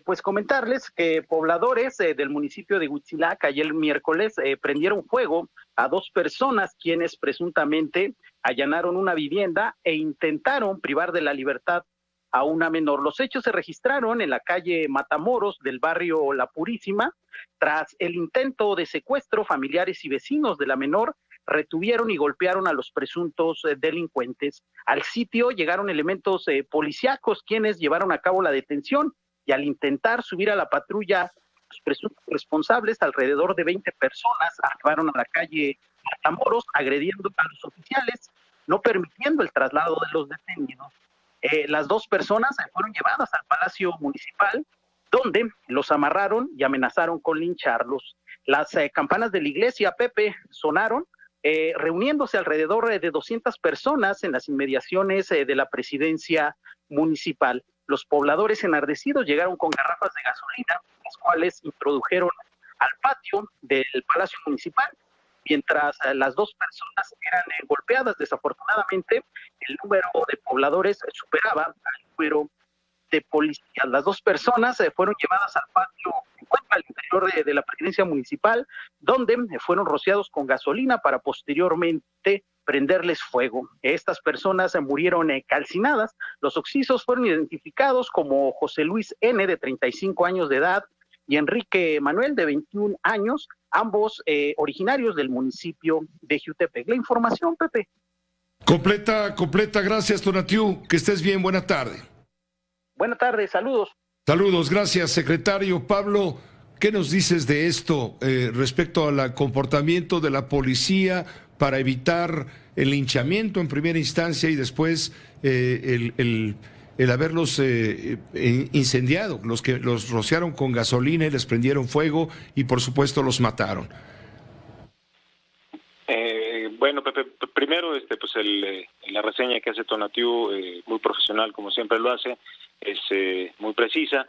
Pues comentarles que pobladores del municipio de Huitzilac ayer miércoles prendieron fuego a 2 personas quienes presuntamente allanaron una vivienda e intentaron privar de la libertad a una menor. Los hechos se registraron en la calle Matamoros del barrio La Purísima. Tras el intento de secuestro, familiares y vecinos de la menor retuvieron y golpearon a los presuntos delincuentes. Al sitio llegaron elementos policíacos quienes llevaron a cabo la detención y al intentar subir a la patrulla los presuntos responsables, alrededor de 20 personas, arribaron a la calle Matamoros agrediendo a los oficiales, no permitiendo el traslado de los detenidos. Las 2 personas fueron llevadas al Palacio Municipal, donde los amarraron y amenazaron con lincharlos. Las campanas de la iglesia, Pepe, sonaron, reuniéndose alrededor de 200 personas en las inmediaciones de la presidencia municipal. Los pobladores enardecidos llegaron con garrafas de gasolina, las cuales introdujeron al patio del Palacio Municipal, mientras las 2 personas eran golpeadas. Desafortunadamente, el número de pobladores superaba al número de policías. Las 2 personas fueron llevadas al patio al interior de la presidencia municipal, donde fueron rociados con gasolina para posteriormente prenderles fuego. Estas personas murieron calcinadas. Los occisos fueron identificados como José Luis N., de 35 años de edad, y Enrique Manuel, de 21 años, ambos originarios del municipio de Jiutepec. La información, Pepe. Completa, gracias, Tonatiu. Que estés bien, buena tarde. Buena tarde, saludos. Saludos, gracias, secretario. Pablo, ¿qué nos dices de esto respecto al comportamiento de la policía para evitar el linchamiento en primera instancia y después el haberlos incendiado, los que los rociaron con gasolina y les prendieron fuego y por supuesto los mataron? Bueno, Pepe, primero pues la reseña que hace Tonatiu, muy profesional como siempre lo hace, es muy precisa.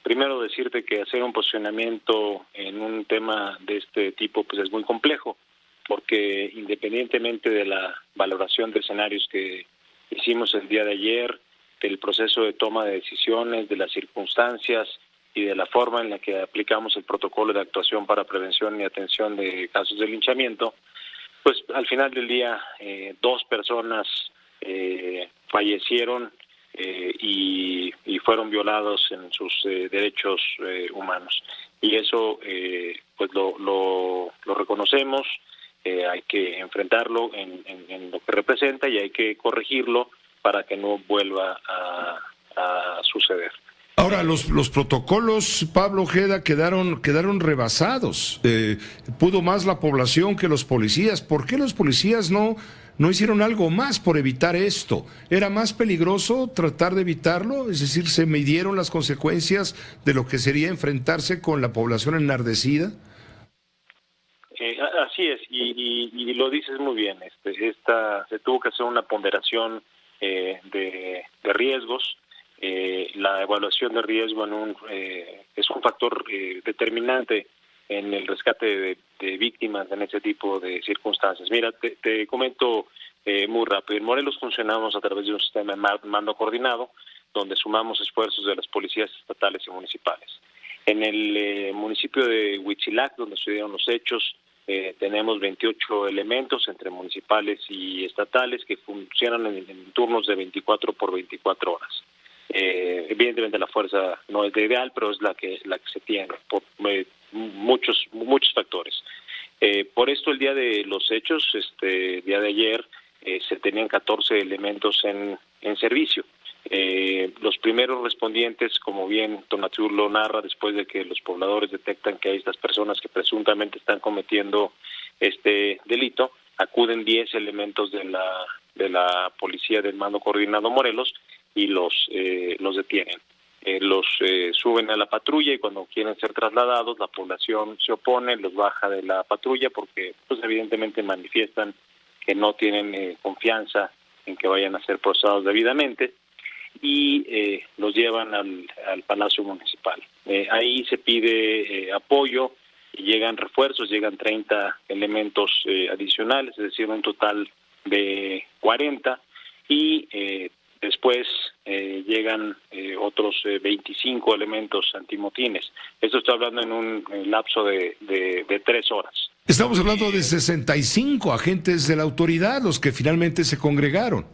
Primero decirte que hacer un posicionamiento en un tema de este tipo pues es muy complejo, porque independientemente de la valoración de escenarios que hicimos el día de ayer, del proceso de toma de decisiones, de las circunstancias y de la forma en la que aplicamos el protocolo de actuación para prevención y atención de casos de linchamiento, pues al final del día 2 personas fallecieron y fueron violados en sus derechos humanos. Y eso pues lo reconocemos, hay que enfrentarlo en lo que representa y hay que corregirlo para que no vuelva a suceder. Ahora, los protocolos, Pablo Ojeda, quedaron rebasados. Pudo más la población que los policías. ¿Por qué los policías no hicieron algo más por evitar esto? ¿Era más peligroso tratar de evitarlo? Es decir, ¿se midieron las consecuencias de lo que sería enfrentarse con la población enardecida? Así es, y lo dices muy bien. Se tuvo que hacer una ponderación de riesgos. La evaluación de riesgo es un factor determinante en el rescate de víctimas en ese tipo de circunstancias. Mira, te comento muy rápido. En Morelos funcionamos a través de un sistema de mando coordinado, donde sumamos esfuerzos de las policías estatales y municipales. En el municipio de Huitzilac, donde sucedieron los hechos, tenemos 28 elementos entre municipales y estatales que funcionan en turnos de 24 por 24 horas. Evidentemente la fuerza no es la ideal, pero es la que se tiene por muchos factores. Por esto el día de los hechos, día de ayer, se tenían 14 elementos en servicio. Los primeros respondientes, como bien Tonatiuh lo narra, después de que los pobladores detectan que hay estas personas que presuntamente están cometiendo este delito, acuden 10 elementos de la policía del mando coordinado Morelos y los detienen. Los suben a la patrulla y cuando quieren ser trasladados, la población se opone, los baja de la patrulla porque pues evidentemente manifiestan que no tienen confianza en que vayan a ser procesados debidamente, y los llevan al Palacio Municipal. Ahí se pide apoyo y llegan refuerzos, llegan 30 elementos adicionales, es decir, un total de 40, y después llegan otros 25 elementos antimotines. Esto está hablando en un lapso de 3 horas. Estamos hablando de 65 agentes de la autoridad, los que finalmente se congregaron.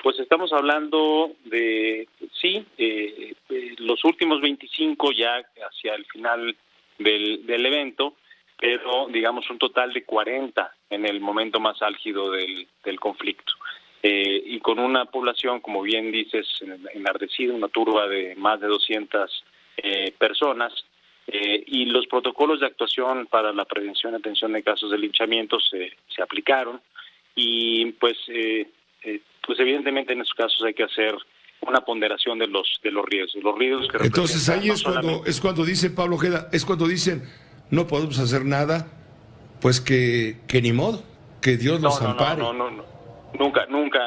Pues estamos hablando de, los últimos 25 ya hacia el final del evento, pero digamos un total de 40 en el momento más álgido del conflicto. Y con una población, como bien dices, enardecida, una turba de más de 200 personas, y los protocolos de actuación para la prevención y atención de casos de linchamiento se aplicaron, y pues evidentemente en esos casos hay que hacer una ponderación de los riesgos. Los riesgos que entonces ahí es cuando dice Pablo Ojeda, es cuando dicen no podemos hacer nada, pues que ni modo, que Dios nos ampare. No.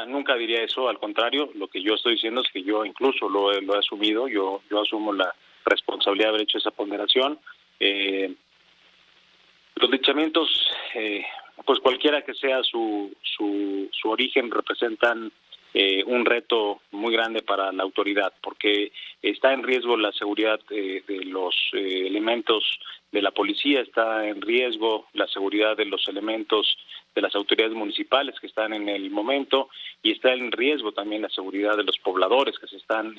Nunca diría eso, al contrario, lo que yo estoy diciendo es que yo incluso lo he asumido, yo asumo la responsabilidad de haber hecho esa ponderación. Los linchamientos, pues cualquiera que sea su origen, representan un reto muy grande para la autoridad, porque está en riesgo la seguridad de los elementos de la policía, está en riesgo la seguridad de los elementos de las autoridades municipales que están en el momento, y está en riesgo también la seguridad de los pobladores que se están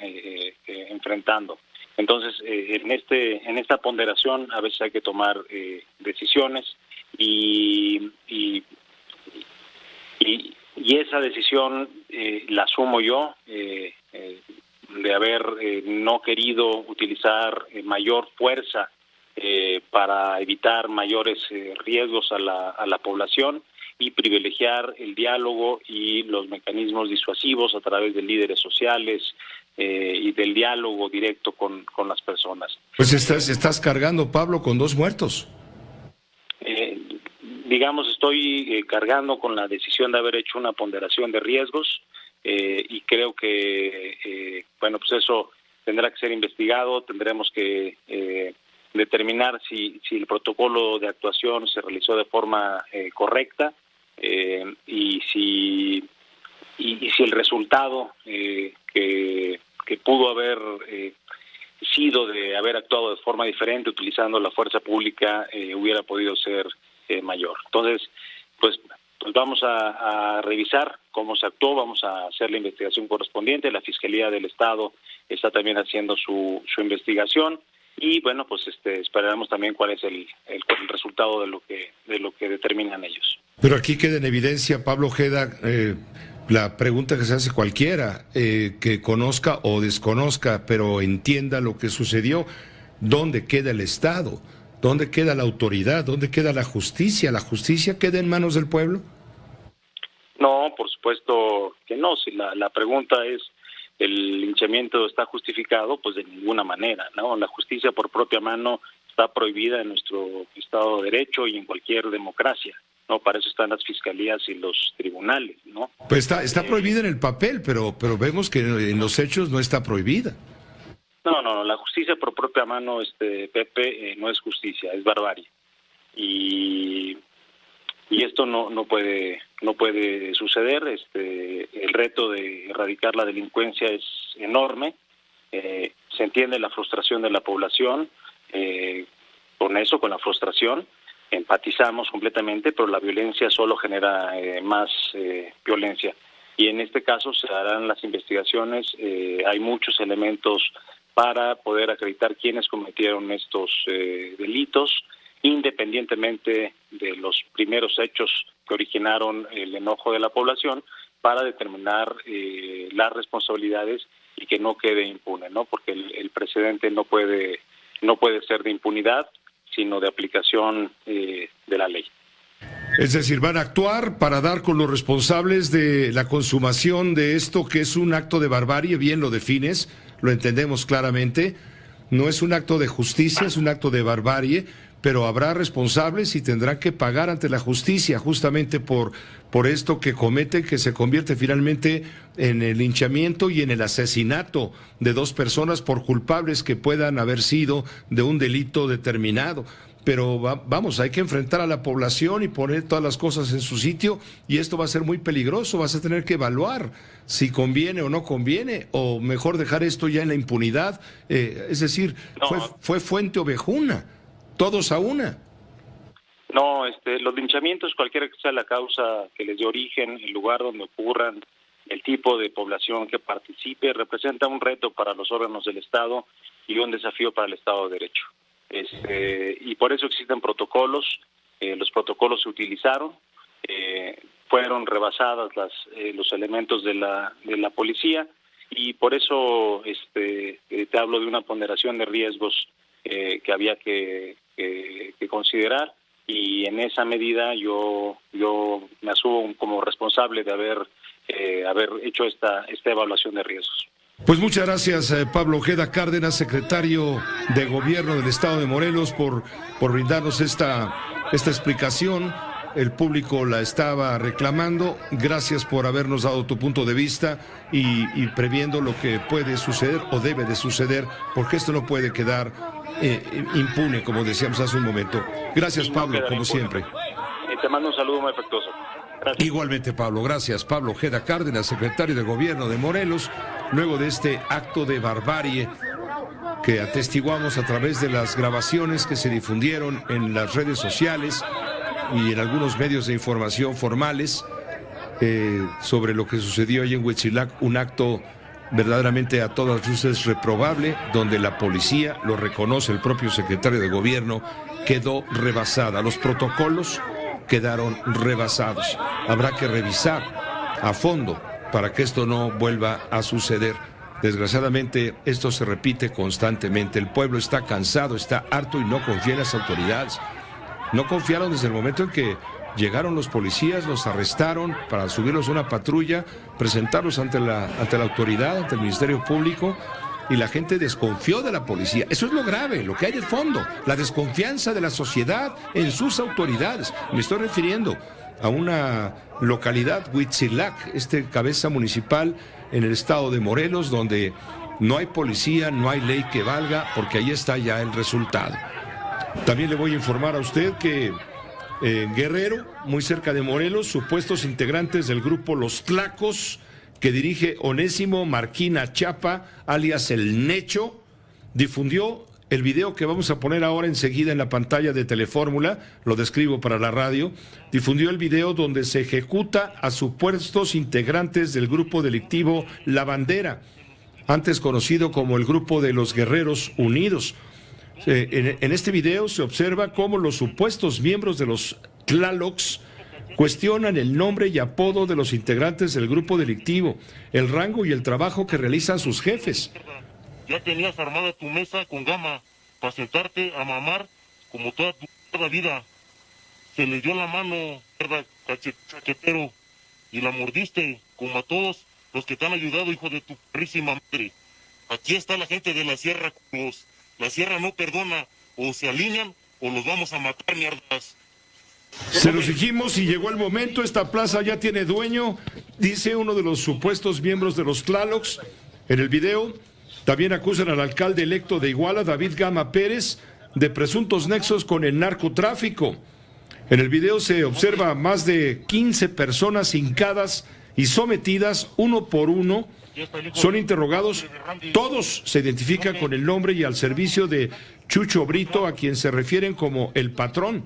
enfrentando. Entonces, en esta ponderación a veces hay que tomar decisiones, y esa decisión la asumo yo, de haber no querido utilizar mayor fuerza para evitar mayores riesgos a la población, y privilegiar el diálogo y los mecanismos disuasivos a través de líderes sociales y del diálogo directo con las personas. Pues estás cargando, Pablo, con 2 muertos. Digamos, estoy cargando con la decisión de haber hecho una ponderación de riesgos, y creo que, pues eso tendrá que ser investigado. Tendremos que determinar si el protocolo de actuación se realizó de forma correcta, y si el resultado que pudo haber sido de haber actuado de forma diferente utilizando la fuerza pública hubiera podido ser mayor. Entonces, pues vamos a revisar cómo se actuó, vamos a hacer la investigación correspondiente. La Fiscalía del Estado está también haciendo su investigación, y bueno, pues esperaremos también cuál es el resultado de lo que determinan ellos. Pero aquí queda en evidencia, Pablo Ojeda, la pregunta que se hace cualquiera, que conozca o desconozca, pero entienda lo que sucedió, ¿dónde queda el Estado? ¿Dónde queda la autoridad? ¿Dónde queda la justicia? ¿La justicia queda en manos del pueblo? No, por supuesto que no. Si la pregunta es, ¿el linchamiento está justificado? Pues de ninguna manera, ¿no? La justicia por propia mano está prohibida en nuestro Estado de Derecho y en cualquier democracia, ¿no? Para eso están las fiscalías y los tribunales, ¿no? Pues está prohibida en el papel, pero vemos que en los hechos no está prohibida. No, la justicia por propia mano, Pepe, no es justicia, es barbarie. Y esto no puede suceder. El reto de erradicar la delincuencia es enorme. Se entiende la frustración de la población. Con la frustración empatizamos completamente, pero la violencia solo genera más violencia. Y en este caso se harán las investigaciones. Hay muchos elementos para poder acreditar quiénes cometieron estos delitos, independientemente de los primeros hechos que originaron el enojo de la población, para determinar las responsabilidades y que no quede impune, ¿no? Porque el precedente no puede ser de impunidad, sino de aplicación de la ley. Es decir, van a actuar para dar con los responsables de la consumación de esto, que es un acto de barbarie, bien lo defines, lo entendemos claramente. No es un acto de justicia, es un acto de barbarie, pero habrá responsables y tendrán que pagar ante la justicia justamente por esto que cometen, que se convierte finalmente en el linchamiento y en el asesinato de dos personas por culpables que puedan haber sido de un delito determinado. Pero vamos, hay que enfrentar a la población y poner todas las cosas en su sitio, y esto va a ser muy peligroso. Vas a tener que evaluar si conviene o no conviene, o mejor dejar esto ya en la impunidad. Es decir, fue Fuente Ovejuna, todos a una. No, los linchamientos, cualquiera que sea la causa que les dé origen, el lugar donde ocurran, el tipo de población que participe, representa un reto para los órganos del Estado y un desafío para el Estado de Derecho. Y por eso existen protocolos. Los protocolos se utilizaron, fueron rebasadas los elementos de la policía, y por eso te hablo de una ponderación de riesgos que había que considerar, y en esa medida yo me asumo como responsable de haber hecho esta evaluación de riesgos. Pues muchas gracias, Pablo Ojeda Cárdenas, secretario de Gobierno del Estado de Morelos, por brindarnos esta explicación. El público la estaba reclamando. Gracias por habernos dado tu punto de vista y previendo lo que puede suceder o debe de suceder, porque esto no puede quedar impune, como decíamos hace un momento. Gracias, Pablo, como siempre. Te mando un saludo muy afectuoso. Gracias. Igualmente, Pablo, gracias. Pablo Ojeda Cárdenas, secretario de Gobierno de Morelos, luego de este acto de barbarie que atestiguamos a través de las grabaciones que se difundieron en las redes sociales y en algunos medios de información formales sobre lo que sucedió allí en Huitzilac, un acto verdaderamente a todas luces reprobable, donde la policía, lo reconoce el propio secretario de Gobierno, quedó rebasada. Los protocolos quedaron rebasados. Habrá que revisar a fondo para que esto no vuelva a suceder. Desgraciadamente, esto se repite constantemente. El pueblo está cansado, está harto y no confía en las autoridades. No confiaron desde el momento en que llegaron los policías, los arrestaron para subirlos a una patrulla, presentarlos ante la autoridad, ante el Ministerio Público, y la gente desconfió de la policía. Eso es lo grave, lo que hay de fondo, la desconfianza de la sociedad en sus autoridades. Me estoy refiriendo a una localidad, Huitzilac, cabeza municipal en el estado de Morelos, donde no hay policía, no hay ley que valga, porque ahí está ya el resultado. También le voy a informar a usted que en Guerrero, muy cerca de Morelos, supuestos integrantes del grupo Los Tlacos, que dirige Onésimo Marquina Chapa, alias El Necho, difundió el video que vamos a poner ahora enseguida en la pantalla de Telefórmula, lo describo para la radio. Difundió el video donde se ejecuta a supuestos integrantes del grupo delictivo La Bandera, antes conocido como el Grupo de los Guerreros Unidos. En este video se observa cómo los supuestos miembros de los Tlalocs cuestionan el nombre y apodo de los integrantes del grupo delictivo, el rango y el trabajo que realizan sus jefes. Ya tenías armada tu mesa con gama para sentarte a mamar como toda tu vida. Se le dio la mano, ¿verdad, cachetero? Y la mordiste, como a todos los que te han ayudado, hijo de tu perrísima madre. Aquí está la gente de la sierra, culos. La sierra no perdona, o se alinean o los vamos a matar, mierdas. Se los dijimos y llegó el momento, esta plaza ya tiene dueño, dice uno de los supuestos miembros de los Tlalocs. En el video también acusan al alcalde electo de Iguala, David Gama Pérez, de presuntos nexos con el narcotráfico. En el video se observa más de 15 personas hincadas y sometidas uno por uno. Son interrogados, todos se identifican con el nombre y al servicio de Chucho Brito, a quien se refieren como el patrón.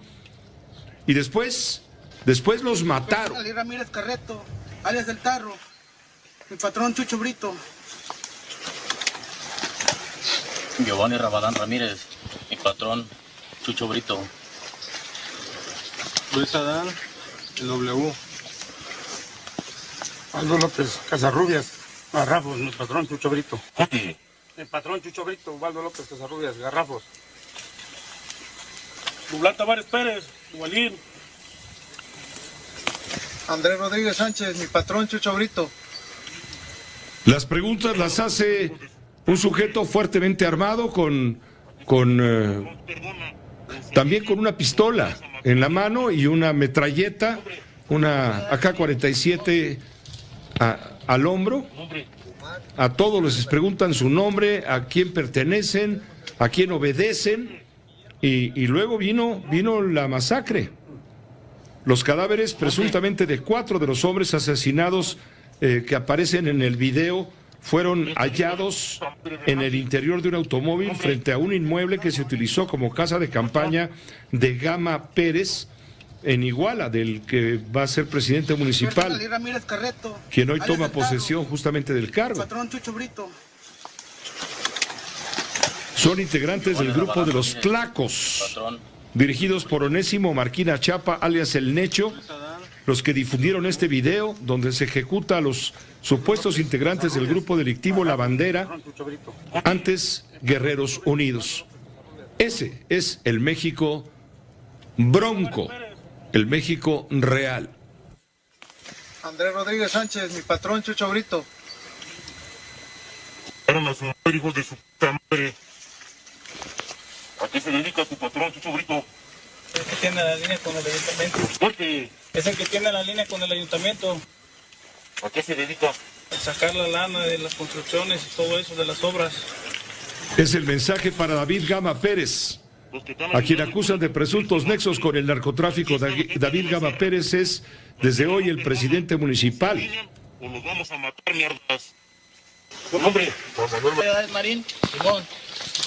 Y después los mataron. Ali Ramírez Carreto, alias del Tarro, mi patrón Chucho Brito. Giovanni Rabadán Ramírez, mi patrón Chucho Brito. Luis Adán, el W. Aldo López Casarrubias, Garrafos, mi patrón Chucho Brito. Mi patrón Chucho Brito, Ubaldo López Casarrubias, Garrafos. Dublán Tavares Pérez, Duvalín. Andrés Rodríguez Sánchez, mi patrón Chucho Brito. Las preguntas las hace un sujeto fuertemente armado también con una pistola en la mano y una metralleta, una AK-47 al hombro. A todos les preguntan su nombre, a quién pertenecen, a quién obedecen, y luego vino la masacre. Los cadáveres presuntamente de 4 de los hombres asesinados que aparecen en el video fueron hallados en el interior de un automóvil frente a un inmueble que se utilizó como casa de campaña de Gama Pérez en Iguala, del que va a ser presidente municipal, quien hoy toma posesión justamente del cargo. Patrón Chucho Brito. Son integrantes del grupo de los Tlacos, dirigidos por Onésimo Marquina Chapa, alias El Necho, los que difundieron este video donde se ejecuta a los supuestos integrantes del grupo delictivo La Bandera, antes Guerreros Unidos. Ese es el México bronco, el México real. Andrés Rodríguez Sánchez, mi patrón Chucho Brito. Eran a su madre, hijos de su puta madre. ¿A qué se dedica tu patrón Chucho Brito? Es el que tiene la línea con el ayuntamiento. Fuerte. Es el que tiene la línea con el ayuntamiento. ¿A qué se dedica? A sacar la lana de las construcciones y todo eso, de las obras. Es el mensaje para David Gama Pérez, a quien acusan de presuntos nexos con el narcotráfico. David Gama Pérez es desde hoy el presidente municipal. O los vamos a matar, mierdas. Hombre, Marín, Simón.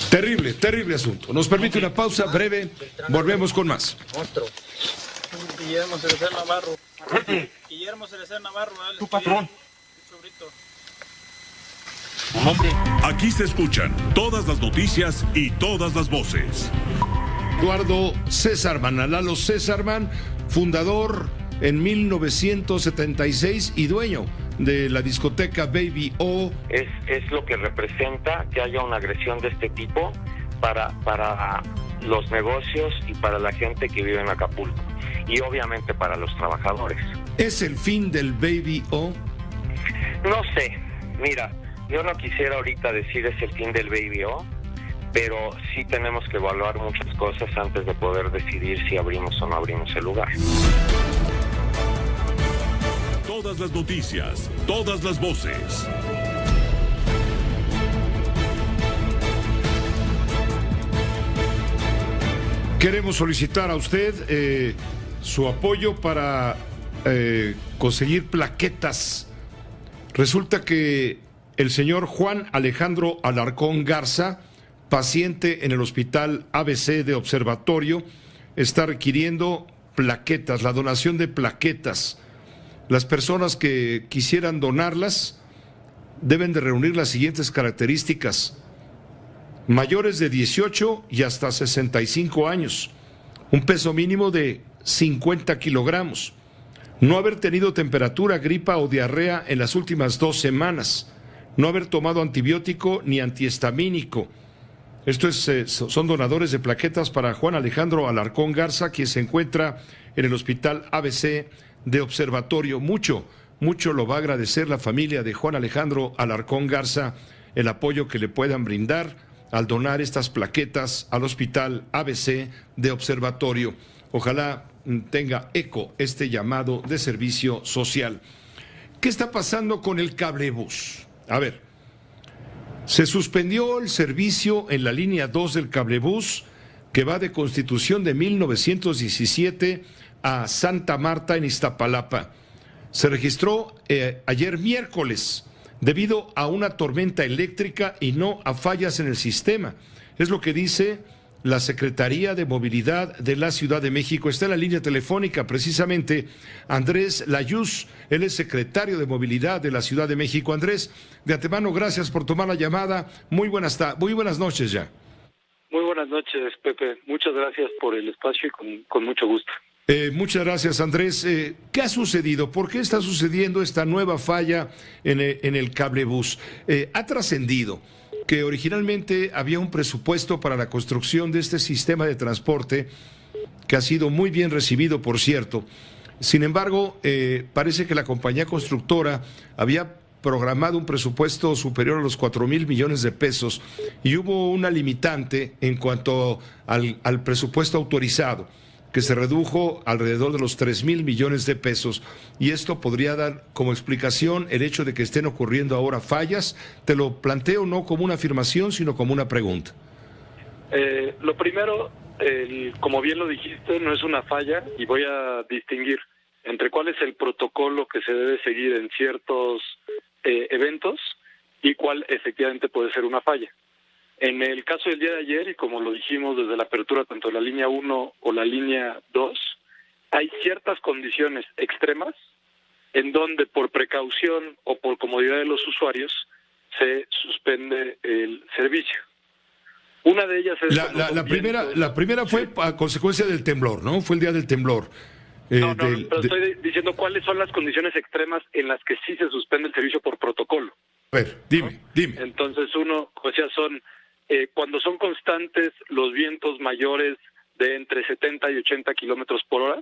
Terrible, terrible asunto. Nos permite una pausa breve, volvemos con más. Monstruo. Guillermo Cerecer Navarro. Guillermo Cerecer Navarro. Tu patrón. Aquí se escuchan todas las noticias y todas las voces. Eduardo Césarman, Lalo Césarman, fundador en 1976 y dueño de la discoteca Baby O. Es lo que representa que haya una agresión de este tipo para los negocios y para la gente que vive en Acapulco. Y obviamente para los trabajadores. ¿Es el fin del Baby O? No sé, mira, yo no quisiera ahorita decir es el fin del Baby O, pero sí tenemos que evaluar muchas cosas antes de poder decidir si abrimos o no abrimos el lugar. Todas las noticias, todas las voces. Queremos solicitar a usted su apoyo para conseguir plaquetas. Resulta que el señor Juan Alejandro Alarcón Garza, paciente en el hospital ABC de Observatorio, está requiriendo plaquetas, la donación de plaquetas. Las personas que quisieran donarlas deben de reunir las siguientes características: mayores de 18 y hasta 65 años, un peso mínimo de 50 kilogramos, no haber tenido temperatura, gripa o diarrea en las últimas 2 semanas, no haber tomado antibiótico ni antihistamínico. Son donadores de plaquetas para Juan Alejandro Alarcón Garza, quien se encuentra en el Hospital ABC de Observatorio. Mucho lo va a agradecer la familia de Juan Alejandro Alarcón Garza, el apoyo que le puedan brindar al donar estas plaquetas al Hospital ABC de Observatorio. Ojalá tenga eco este llamado de servicio social. ¿Qué está pasando con el cablebús? A ver, se suspendió el servicio en la línea 2 del cablebús que va de Constitución de 1917 a Santa Marta en Iztapalapa. Se registró ayer miércoles debido a una tormenta eléctrica y no a fallas en el sistema. Es lo que dice la Secretaría de Movilidad de la Ciudad de México. Está en la línea telefónica precisamente Andrés Layuz, él es secretario de Movilidad de la Ciudad de México. Andrés, de antemano, gracias por tomar la llamada. Muy buenas noches ya. Muy buenas noches, Pepe. Muchas gracias por el espacio y con mucho gusto. Muchas gracias, Andrés. ¿Qué ha sucedido? ¿Por qué está sucediendo esta nueva falla en el cablebús? Ha trascendido que originalmente había un presupuesto para la construcción de este sistema de transporte que ha sido muy bien recibido, por cierto. Sin embargo, parece que la compañía constructora había programado un presupuesto superior a los 4,000 millones de pesos y hubo una limitante en cuanto al presupuesto autorizado, que se redujo alrededor de los 3,000 millones de pesos. Y esto podría dar como explicación el hecho de que estén ocurriendo ahora fallas. Te lo planteo no como una afirmación, sino como una pregunta. Lo primero, como bien lo dijiste, no es una falla, y voy a distinguir entre cuál es el protocolo que se debe seguir en ciertos eventos y cuál efectivamente puede ser una falla. En el caso del día de ayer, y como lo dijimos desde la apertura, tanto de la línea 1 o la línea 2, hay ciertas condiciones extremas en donde por precaución o por comodidad de los usuarios se suspende el servicio. Una de ellas es... La primera fue a consecuencia del temblor, ¿no? Fue el día del temblor. Pero estoy diciendo cuáles son las condiciones extremas en las que sí se suspende el servicio por protocolo. A ver, dime. Entonces son... cuando son constantes los vientos mayores de entre 70 y 80 kilómetros por hora,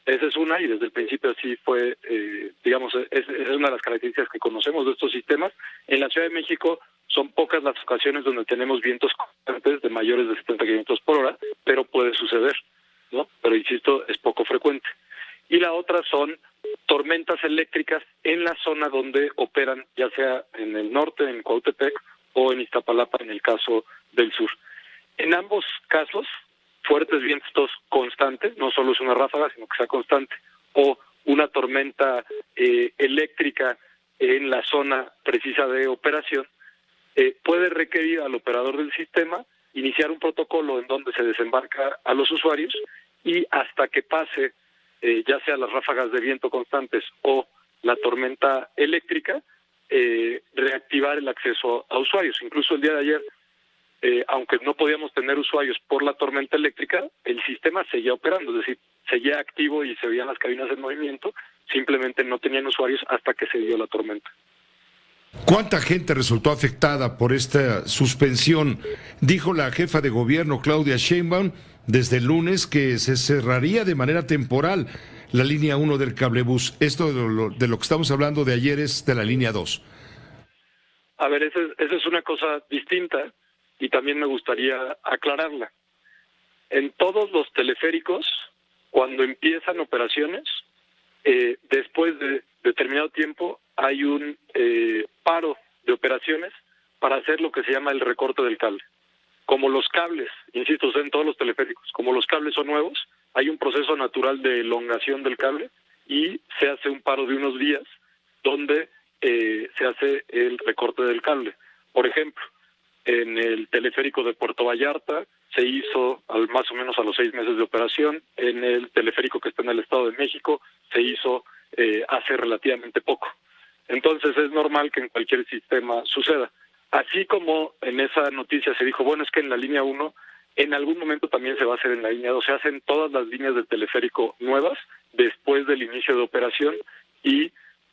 esa es una, y desde el principio así fue, es una de las características que conocemos de estos sistemas. En la Ciudad de México son pocas las ocasiones donde tenemos vientos constantes de mayores de 70 kilómetros por hora, pero puede suceder, ¿no? Pero insisto, es poco frecuente. Y la otra son tormentas eléctricas en la zona donde operan, ya sea en el norte, en Cuautepec, o en Iztapalapa en el caso del sur. En ambos casos, fuertes vientos constantes, no solo es una ráfaga, sino que sea constante, o una tormenta eléctrica en la zona precisa de operación, puede requerir al operador del sistema iniciar un protocolo en donde se desembarca a los usuarios y hasta que pase, ya sea las ráfagas de viento constantes o la tormenta eléctrica, reactivar el acceso a usuarios. Incluso el día de ayer, aunque no podíamos tener usuarios por la tormenta eléctrica, el sistema seguía operando, es decir, seguía activo y se veían las cabinas en movimiento, simplemente no tenían usuarios hasta que se dio la tormenta. ¿Cuánta gente resultó afectada por esta suspensión? Dijo la jefa de gobierno, Claudia Sheinbaum, desde el lunes que se cerraría de manera temporal la línea 1 del cablebús. Esto de lo que estamos hablando de ayer es de la línea 2. A ver, esa es una cosa distinta y también me gustaría aclararla. En todos los teleféricos, cuando empiezan operaciones, después de determinado tiempo hay un paro de operaciones para hacer lo que se llama el recorte del cable. Como los cables, insisto, en todos los teleféricos, como los cables son nuevos, hay un proceso natural de elongación del cable y se hace un paro de unos días donde se hace el recorte del cable. Por ejemplo, en el teleférico de Puerto Vallarta se hizo más o menos a los 6 meses de operación. En el teleférico que está en el Estado de México se hizo hace relativamente poco. Entonces es normal que en cualquier sistema suceda. Así como en esa noticia se dijo, bueno, es que en la línea 1 en algún momento también se va a hacer en la línea 2. Se hacen todas las líneas de teleférico nuevas después del inicio de operación y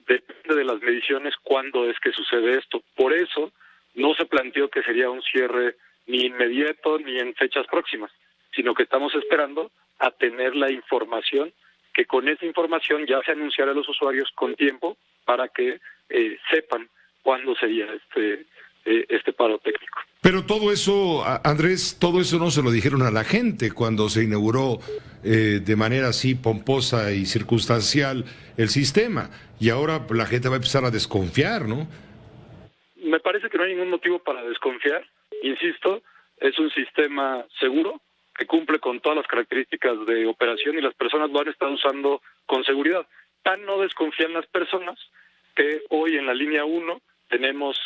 depende de las mediciones cuándo es que sucede esto. Por eso no se planteó que sería un cierre ni inmediato ni en fechas próximas, sino que estamos esperando a tener la información, que con esa información ya se anunciará a los usuarios con tiempo para que sepan cuándo sería este paro técnico. Pero todo eso, Andrés, todo eso no se lo dijeron a la gente cuando se inauguró de manera así pomposa y circunstancial el sistema. Y ahora la gente va a empezar a desconfiar, ¿no? Me parece que no hay ningún motivo para desconfiar. Insisto, es un sistema seguro que cumple con todas las características de operación y las personas lo han estado usando con seguridad. Tan no desconfían las personas que hoy en la línea 1 tenemos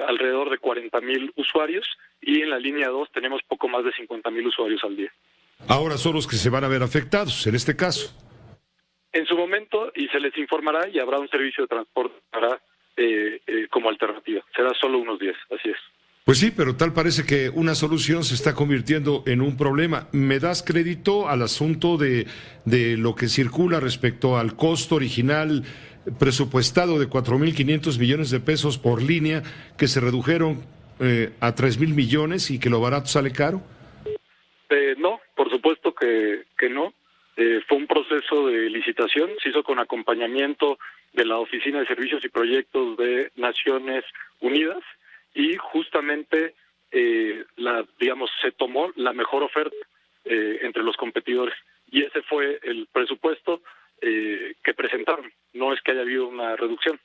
alrededor de 40,000 usuarios y en la línea 2 tenemos poco más de 50,000 usuarios al día. Ahora son los que se van a ver afectados, en este caso. En su momento, y se les informará, y habrá un servicio de transporte para como alternativa. Será solo unos días, así es. Pues sí, pero tal parece que una solución se está convirtiendo en un problema. ¿Me das crédito al asunto de lo que circula respecto al costo original presupuestado de 4,500 millones de pesos por línea, que se redujeron a 3,000 millones y que lo barato sale caro? No, por supuesto que no. Fue un proceso de licitación, se hizo con acompañamiento de la Oficina de Servicios y Proyectos de Naciones Unidas y justamente se tomó la mejor oferta entre los competidores y ese fue el presupuesto que presentaron. No es que haya habido una reducción.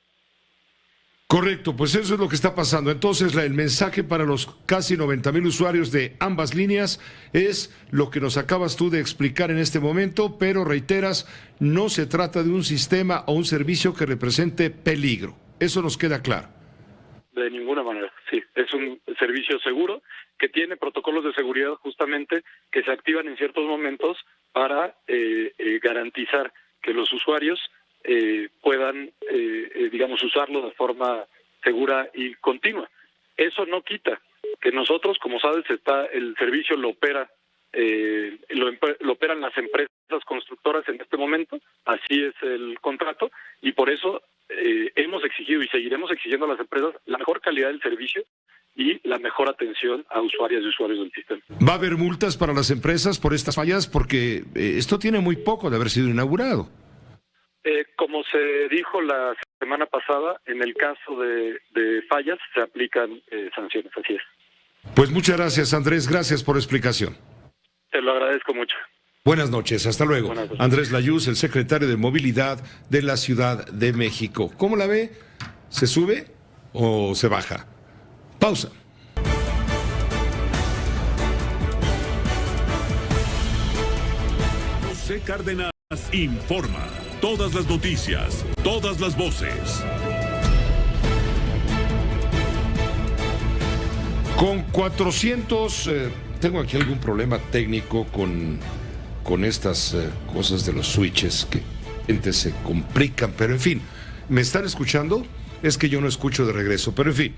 Correcto, pues eso es lo que está pasando. Entonces, el mensaje para los casi 90,000 usuarios de ambas líneas es lo que nos acabas tú de explicar en este momento, pero reiteras, no se trata de un sistema o un servicio que represente peligro. Eso nos queda claro. De ninguna manera, sí. Es un servicio seguro que tiene protocolos de seguridad justamente que se activan en ciertos momentos para garantizar que los usuarios puedan, usarlo de forma segura y continua. Eso no quita que nosotros, como sabes, el servicio lo operan las empresas constructoras en este momento, así es el contrato, y por eso hemos exigido y seguiremos exigiendo a las empresas la mejor calidad del servicio y la mejor atención a usuarias y usuarios del sistema. ¿Va a haber multas para las empresas por estas fallas? Porque esto tiene muy poco de haber sido inaugurado. Como se dijo la semana pasada, en el caso de fallas se aplican sanciones, así es. Pues muchas gracias, Andrés, gracias por la explicación. Te lo agradezco mucho. Buenas noches, hasta luego. Andrés Layuz, el secretario de Movilidad de la Ciudad de México. ¿Cómo la ve? ¿Se sube o se baja? Pausa. José Cárdenas informa. Todas las noticias, todas las voces. Con 400... tengo aquí algún problema técnico con estas cosas de los switches que gente se complican, pero en fin, ¿me están escuchando? Es que yo no escucho de regreso, pero en fin,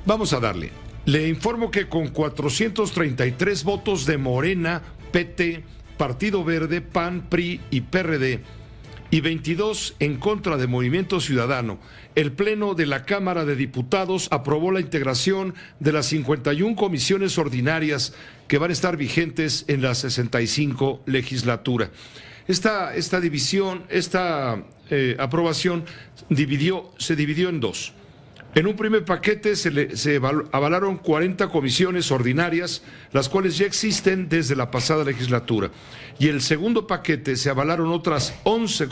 vamos a darle. Le informo que con 433 votos de Morena, PT, Partido Verde, PAN, PRI y PRD, y 22 en contra de Movimiento Ciudadano, el Pleno de la Cámara de Diputados aprobó la integración de las 51 comisiones ordinarias que van a estar vigentes en la 65 legislatura. Esta aprobación se dividió en dos. En un primer paquete se avalaron 40 comisiones ordinarias, las cuales ya existen desde la pasada legislatura. Y el segundo paquete se avalaron otras 11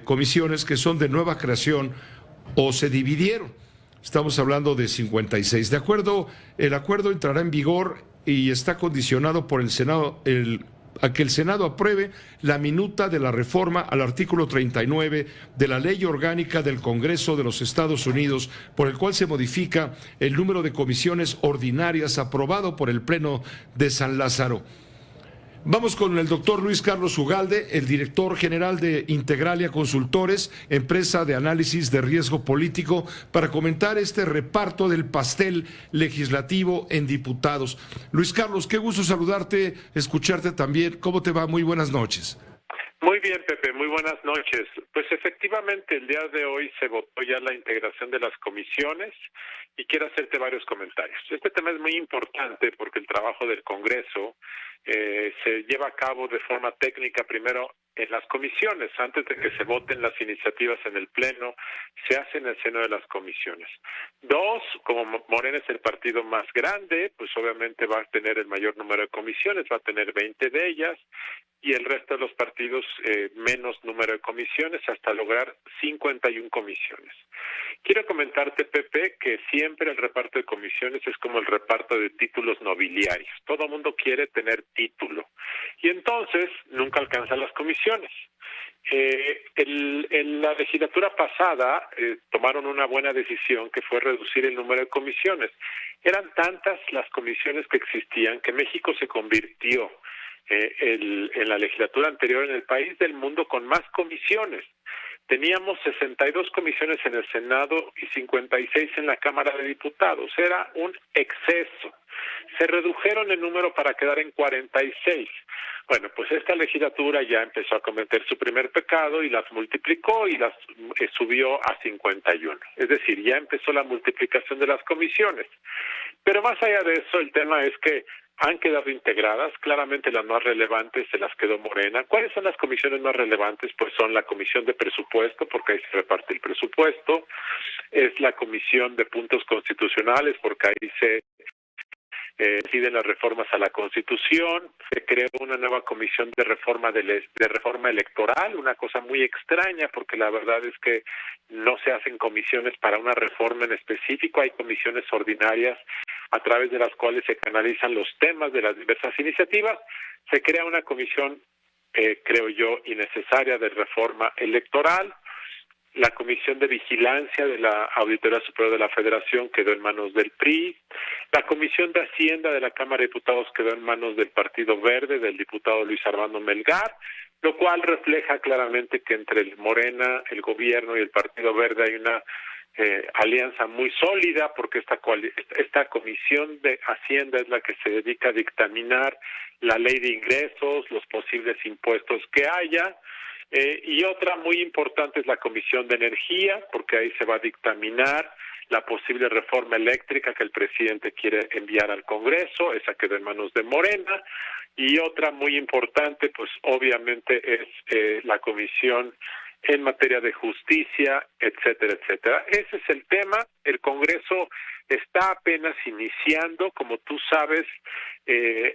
comisiones que son de nueva creación o se dividieron. Estamos hablando de 56. El acuerdo entrará en vigor y está condicionado por el Senado, a que el Senado apruebe la minuta de la reforma al artículo 39 de la Ley Orgánica del Congreso de los Estados Unidos, por el cual se modifica el número de comisiones ordinarias aprobado por el Pleno de San Lázaro. Vamos con el doctor Luis Carlos Ugalde, el director general de Integralia Consultores, empresa de análisis de riesgo político, para comentar este reparto del pastel legislativo en diputados. Luis Carlos, qué gusto saludarte, escucharte también. ¿Cómo te va? Muy buenas noches. Muy bien, Pepe, muy buenas noches. Pues efectivamente el día de hoy se votó ya la integración de las comisiones y quiero hacerte varios comentarios. Este tema es muy importante porque el trabajo del Congreso se lleva a cabo de forma técnica primero en las comisiones, antes de que se voten las iniciativas en el Pleno, se hace en el seno de las comisiones. Dos, como Morena es el partido más grande, pues obviamente va a tener el mayor número de comisiones, va a tener 20 de ellas, y el resto de los partidos menos número de comisiones, hasta lograr 51 comisiones. Quiero comentarte, Pepe, que siempre el reparto de comisiones es como el reparto de títulos nobiliarios. Todo mundo quiere tener título, y entonces nunca alcanzan las comisiones. En la legislatura pasada tomaron una buena decisión, que fue reducir el número de comisiones. Eran tantas las comisiones que existían que México se convirtió en la legislatura anterior en el país del mundo con más comisiones. Teníamos 62 comisiones en el Senado y 56 en la Cámara de Diputados. Era un exceso. Se redujeron el número para quedar en 46. Bueno, pues esta legislatura ya empezó a cometer su primer pecado y las multiplicó y las subió a 51. Es decir, ya empezó la multiplicación de las comisiones. Pero más allá de eso, el tema es que han quedado integradas, claramente las más relevantes se las quedó Morena. ¿Cuáles son las comisiones más relevantes? Pues son la Comisión de Presupuesto, porque ahí se reparte el presupuesto, es la Comisión de Puntos Constitucionales, porque ahí se deciden las reformas a la Constitución, se creó una nueva comisión de reforma electoral, una cosa muy extraña porque la verdad es que no se hacen comisiones para una reforma en específico, hay comisiones ordinarias a través de las cuales se canalizan los temas de las diversas iniciativas. Se crea una comisión, creo yo, innecesaria de reforma electoral. La Comisión de Vigilancia de la Auditoría Superior de la Federación quedó en manos del PRI. La Comisión de Hacienda de la Cámara de Diputados quedó en manos del Partido Verde, del diputado Luis Armando Melgar, lo cual refleja claramente que entre el Morena, el gobierno y el Partido Verde hay una alianza muy sólida, porque esta Comisión de Hacienda es la que se dedica a dictaminar la ley de ingresos, los posibles impuestos que haya. Y otra muy importante es la Comisión de Energía, porque ahí se va a dictaminar la posible reforma eléctrica que el presidente quiere enviar al Congreso, esa quedó en manos de Morena. Y otra muy importante, pues obviamente es la Comisión en materia de justicia, etcétera, etcétera. Ese es el tema. El Congreso está apenas iniciando, como tú sabes,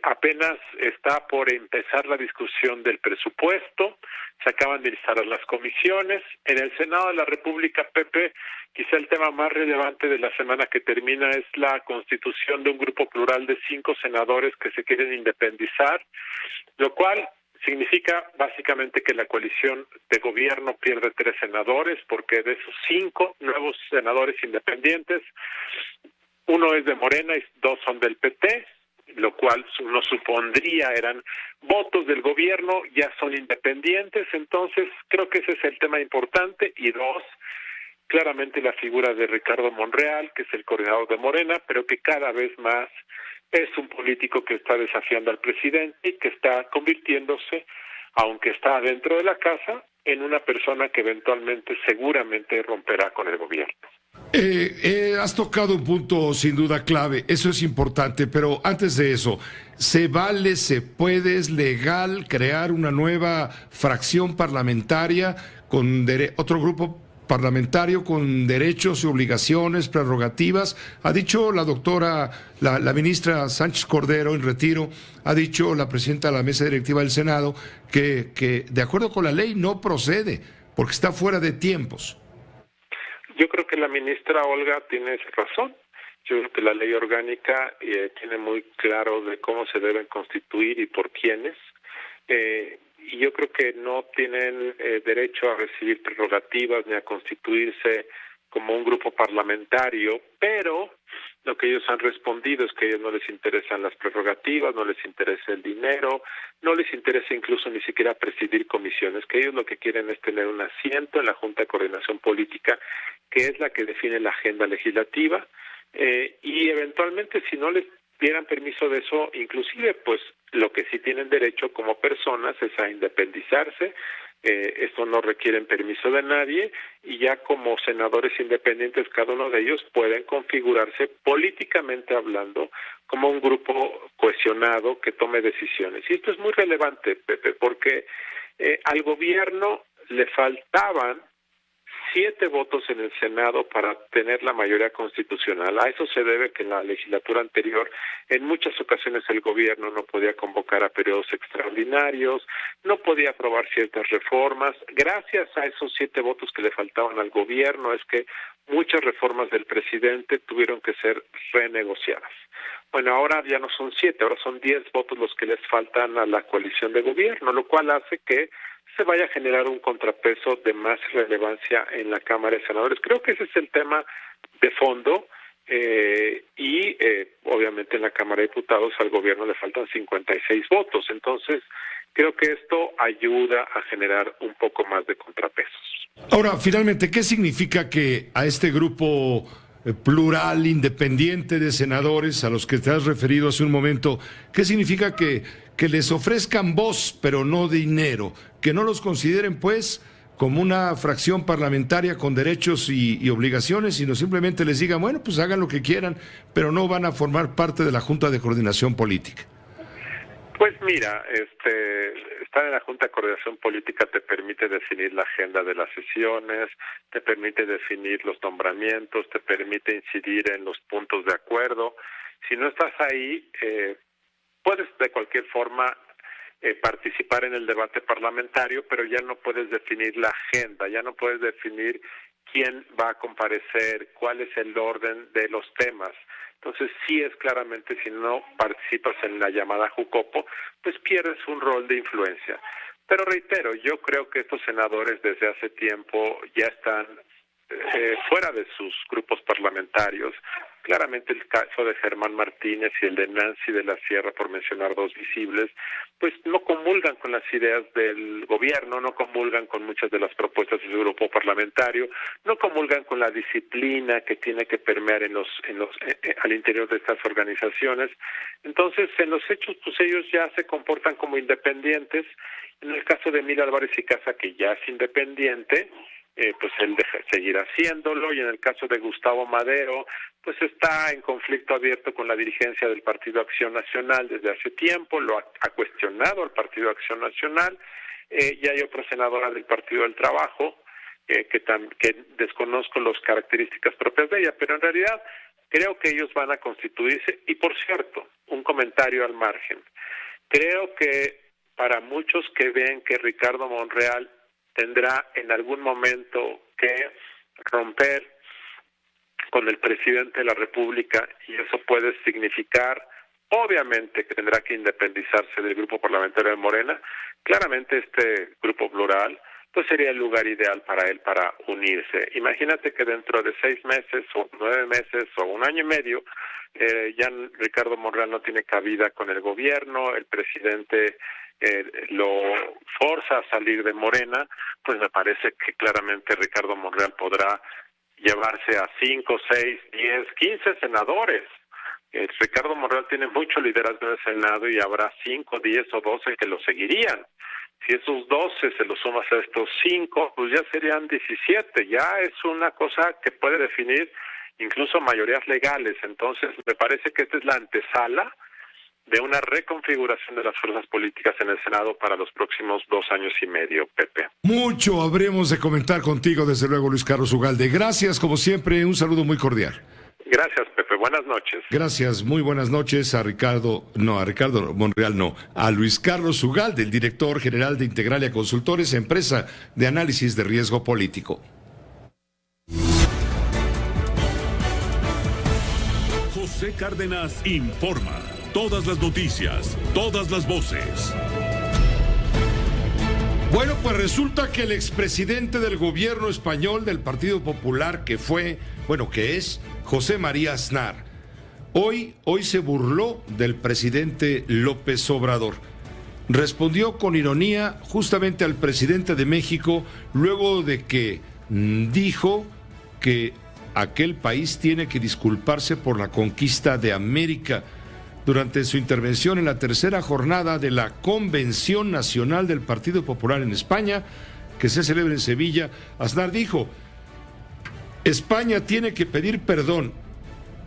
apenas está por empezar la discusión del presupuesto, se acaban de instalar las comisiones. En el Senado de la República, Pepe, quizá el tema más relevante de la semana que termina es la constitución de un grupo plural de 5 senadores que se quieren independizar, lo cual significa básicamente que la coalición de gobierno pierde 3 senadores, porque de esos 5 nuevos senadores independientes, 1 es de Morena y 2 son del PT, lo cual uno supondría eran votos del gobierno, ya son independientes. Entonces creo que ese es el tema importante. Y 2, claramente la figura de Ricardo Monreal, que es el coordinador de Morena, pero que cada vez más es un político que está desafiando al presidente y que está convirtiéndose, aunque está dentro de la casa, en una persona que eventualmente seguramente romperá con el gobierno. Has tocado un punto sin duda clave, eso es importante, pero antes de eso, ¿se vale, se puede, es legal crear una nueva fracción parlamentaria con otro grupo parlamentario con derechos y obligaciones, prerrogativas? Ha dicho la doctora, la ministra Sánchez Cordero en retiro, ha dicho la presidenta de la mesa directiva del Senado que de acuerdo con la ley no procede porque está fuera de tiempos. Yo creo que la ministra Olga tiene razón. Yo creo que la ley orgánica tiene muy claro de cómo se deben constituir y por quiénes. Y yo creo que no tienen derecho a recibir prerrogativas ni a constituirse como un grupo parlamentario, pero lo que ellos han respondido es que a ellos no les interesan las prerrogativas, no les interesa el dinero, no les interesa incluso ni siquiera presidir comisiones, que ellos lo que quieren es tener un asiento en la Junta de Coordinación Política, que es la que define la agenda legislativa, y eventualmente si no les dieran permiso de eso, inclusive pues lo que sí tienen derecho como personas es a independizarse. Esto no requiere permiso de nadie y ya como senadores independientes cada uno de ellos pueden configurarse políticamente hablando como un grupo cohesionado que tome decisiones. Y esto es muy relevante, Pepe, porque al gobierno le faltaban 7 votos en el Senado para tener la mayoría constitucional. A eso se debe que en la legislatura anterior, en muchas ocasiones el gobierno no podía convocar a periodos extraordinarios, no podía aprobar ciertas reformas. Gracias a esos 7 votos que le faltaban al gobierno es que muchas reformas del presidente tuvieron que ser renegociadas. Bueno, ahora ya no son 7, ahora son 10 votos los que les faltan a la coalición de gobierno, lo cual hace que se vaya a generar un contrapeso de más relevancia en la Cámara de Senadores. Creo que ese es el tema de fondo y obviamente en la Cámara de Diputados al gobierno le faltan 56 votos. Entonces, creo que esto ayuda a generar un poco más de contrapesos. Ahora, finalmente, ¿qué significa que a este grupo plural, independiente de senadores a los que te has referido hace un momento, qué significa que les ofrezcan voz, pero no dinero, que no los consideren, pues, como una fracción parlamentaria con derechos y obligaciones, sino simplemente les digan, bueno, pues hagan lo que quieran, pero no van a formar parte de la Junta de Coordinación Política? Pues mira, estar en la Junta de Coordinación Política te permite definir la agenda de las sesiones, te permite definir los nombramientos, te permite incidir en los puntos de acuerdo. Si no estás ahí, puedes de cualquier forma participar en el debate parlamentario, pero ya no puedes definir la agenda, ya no puedes definir quién va a comparecer, cuál es el orden de los temas. Entonces sí es claramente, si no participas en la llamada Jucopo, pues pierdes un rol de influencia. Pero reitero, yo creo que estos senadores desde hace tiempo ya están fuera de sus grupos parlamentarios. Claramente el caso de Germán Martínez y el de Nancy de la Sierra, por mencionar dos visibles, pues no comulgan con las ideas del gobierno, no comulgan con muchas de las propuestas de su grupo parlamentario, no comulgan con la disciplina que tiene que permear al interior de estas organizaciones. Entonces, en los hechos, pues ellos ya se comportan como independientes. En el caso de Emilio Álvarez y Casa, que ya es independiente, pues él deja seguir haciéndolo, y en el caso de Gustavo Madero, pues está en conflicto abierto con la dirigencia del Partido Acción Nacional desde hace tiempo, lo ha cuestionado al Partido Acción Nacional, y hay otra senadora del Partido del Trabajo, que desconozco las características propias de ella, pero en realidad creo que ellos van a constituirse. Y por cierto, un comentario al margen, creo que para muchos que ven que Ricardo Monreal tendrá en algún momento que romper con el presidente de la República, y eso puede significar, obviamente, que tendrá que independizarse del grupo parlamentario de Morena. Claramente este grupo plural pues sería el lugar ideal para él para unirse. Imagínate que dentro de 6 meses o 9 meses o 1 año y medio ya Ricardo Monreal no tiene cabida con el gobierno, el presidente lo forza a salir de Morena. Pues me parece que claramente Ricardo Monreal podrá llevarse a 5, 6, 10, 15 senadores. Ricardo Monreal tiene mucho liderazgo en el Senado y habrá 5, 10 o 12 que lo seguirían. Si esos 12 se los sumas a estos 5, pues ya serían 17. Ya es una cosa que puede definir incluso mayorías legales. Entonces, me parece que esta es la antesala de una reconfiguración de las fuerzas políticas en el Senado para los próximos 2 años y medio, Pepe. Mucho habremos de comentar contigo, desde luego, Luis Carlos Ugalde. Gracias, como siempre, un saludo muy cordial. Gracias, Pepe. Buenas noches. Gracias, muy buenas noches a Ricardo Monreal, a Luis Carlos Ugalde, el director general de Integralia Consultores, empresa de análisis de riesgo político. José Cárdenas informa. Todas las noticias, todas las voces. Bueno, pues resulta que el expresidente del gobierno español del Partido Popular, que es José María Aznar, hoy se burló del presidente López Obrador. Respondió con ironía justamente al presidente de México luego de que dijo que aquel país tiene que disculparse por la conquista de América. durante su intervención en la tercera jornada de la Convención Nacional del Partido Popular en España, que se celebra en Sevilla, Aznar dijo: España tiene que pedir perdón.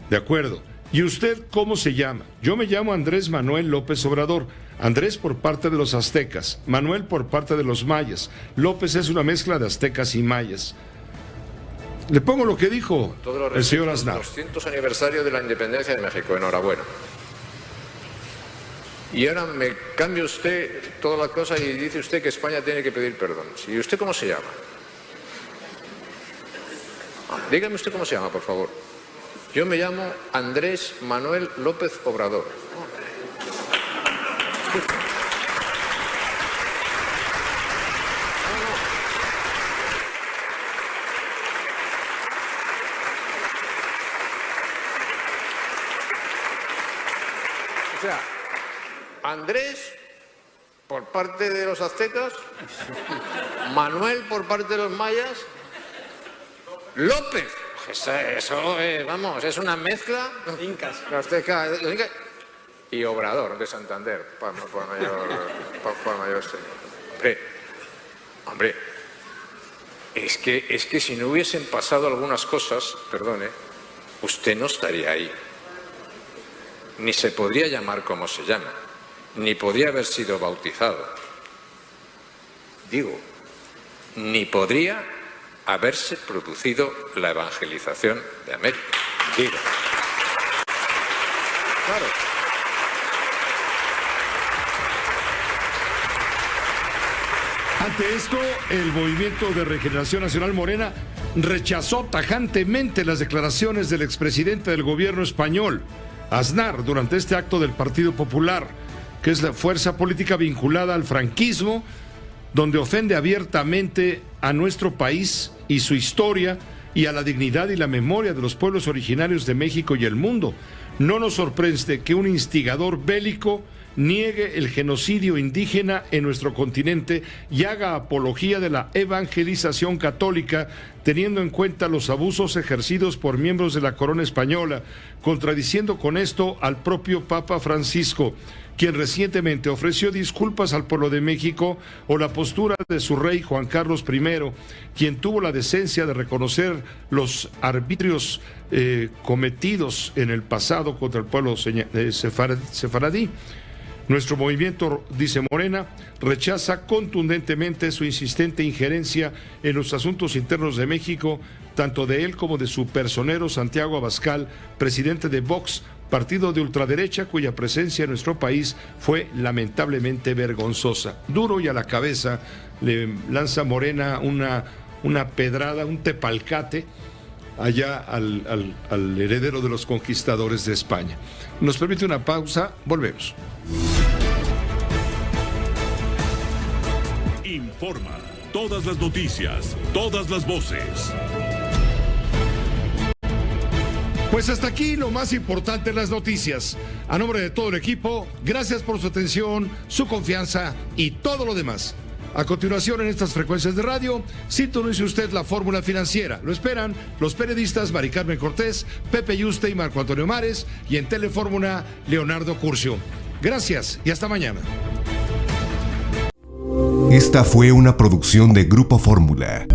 De acuerdo. ¿Y usted cómo se llama? Yo me llamo Andrés Manuel López Obrador. Andrés por parte de los aztecas, Manuel por parte de los mayas. López es una mezcla de aztecas y mayas. Le pongo lo que dijo el señor Aznar. 200 aniversario de la independencia de México. Enhorabuena. Y ahora me cambia usted toda la cosa y dice usted que España tiene que pedir perdón. ¿Y usted cómo se llama? Dígame usted cómo se llama, por favor. Yo me llamo Andrés Manuel López Obrador. O sea, Andrés por parte de los aztecas, Manuel por parte de los mayas, López. Eso vamos, es una mezcla. Incas. Azteca, y Obrador de Santander, por mayor señor. Hombre, es que si no hubiesen pasado algunas cosas, perdone, usted no estaría ahí. Ni se podría llamar como se llama, ni podría haber sido bautizado. Digo, ni podría haberse producido la evangelización de América. Digo. Claro. Ante esto, el Movimiento de Regeneración Nacional Morena rechazó tajantemente las declaraciones del expresidente del gobierno español, Aznar, durante este acto del Partido Popular, que es la fuerza política vinculada al franquismo, donde ofende abiertamente a nuestro país y su historia y a la dignidad y la memoria de los pueblos originarios de México y el mundo. No nos sorprende que un instigador bélico niegue el genocidio indígena en nuestro continente y haga apología de la evangelización católica, teniendo en cuenta los abusos ejercidos por miembros de la corona española, contradiciendo con esto al propio Papa Francisco, quien recientemente ofreció disculpas al pueblo de México, o la postura de su rey Juan Carlos I, quien tuvo la decencia de reconocer los arbitrios cometidos en el pasado contra el pueblo sefaradí. Nuestro movimiento, dice Morena, rechaza contundentemente su insistente injerencia en los asuntos internos de México, tanto de él como de su personero Santiago Abascal, presidente de Vox, partido de ultraderecha cuya presencia en nuestro país fue lamentablemente vergonzosa. Duro y a la cabeza le lanza Morena una pedrada, un tepalcate allá al heredero de los conquistadores de España. Nos permite una pausa, volvemos. Informa todas las noticias, todas las voces. Pues hasta aquí lo más importante en las noticias. A nombre de todo el equipo, gracias por su atención, su confianza y todo lo demás. A continuación, en estas frecuencias de radio, sintonice usted la fórmula financiera. Lo esperan los periodistas Mari Carmen Cortés, Pepe Yuste y Marco Antonio Mares, y en Telefórmula, Leonardo Curcio. Gracias y hasta mañana. Esta fue una producción de Grupo Fórmula.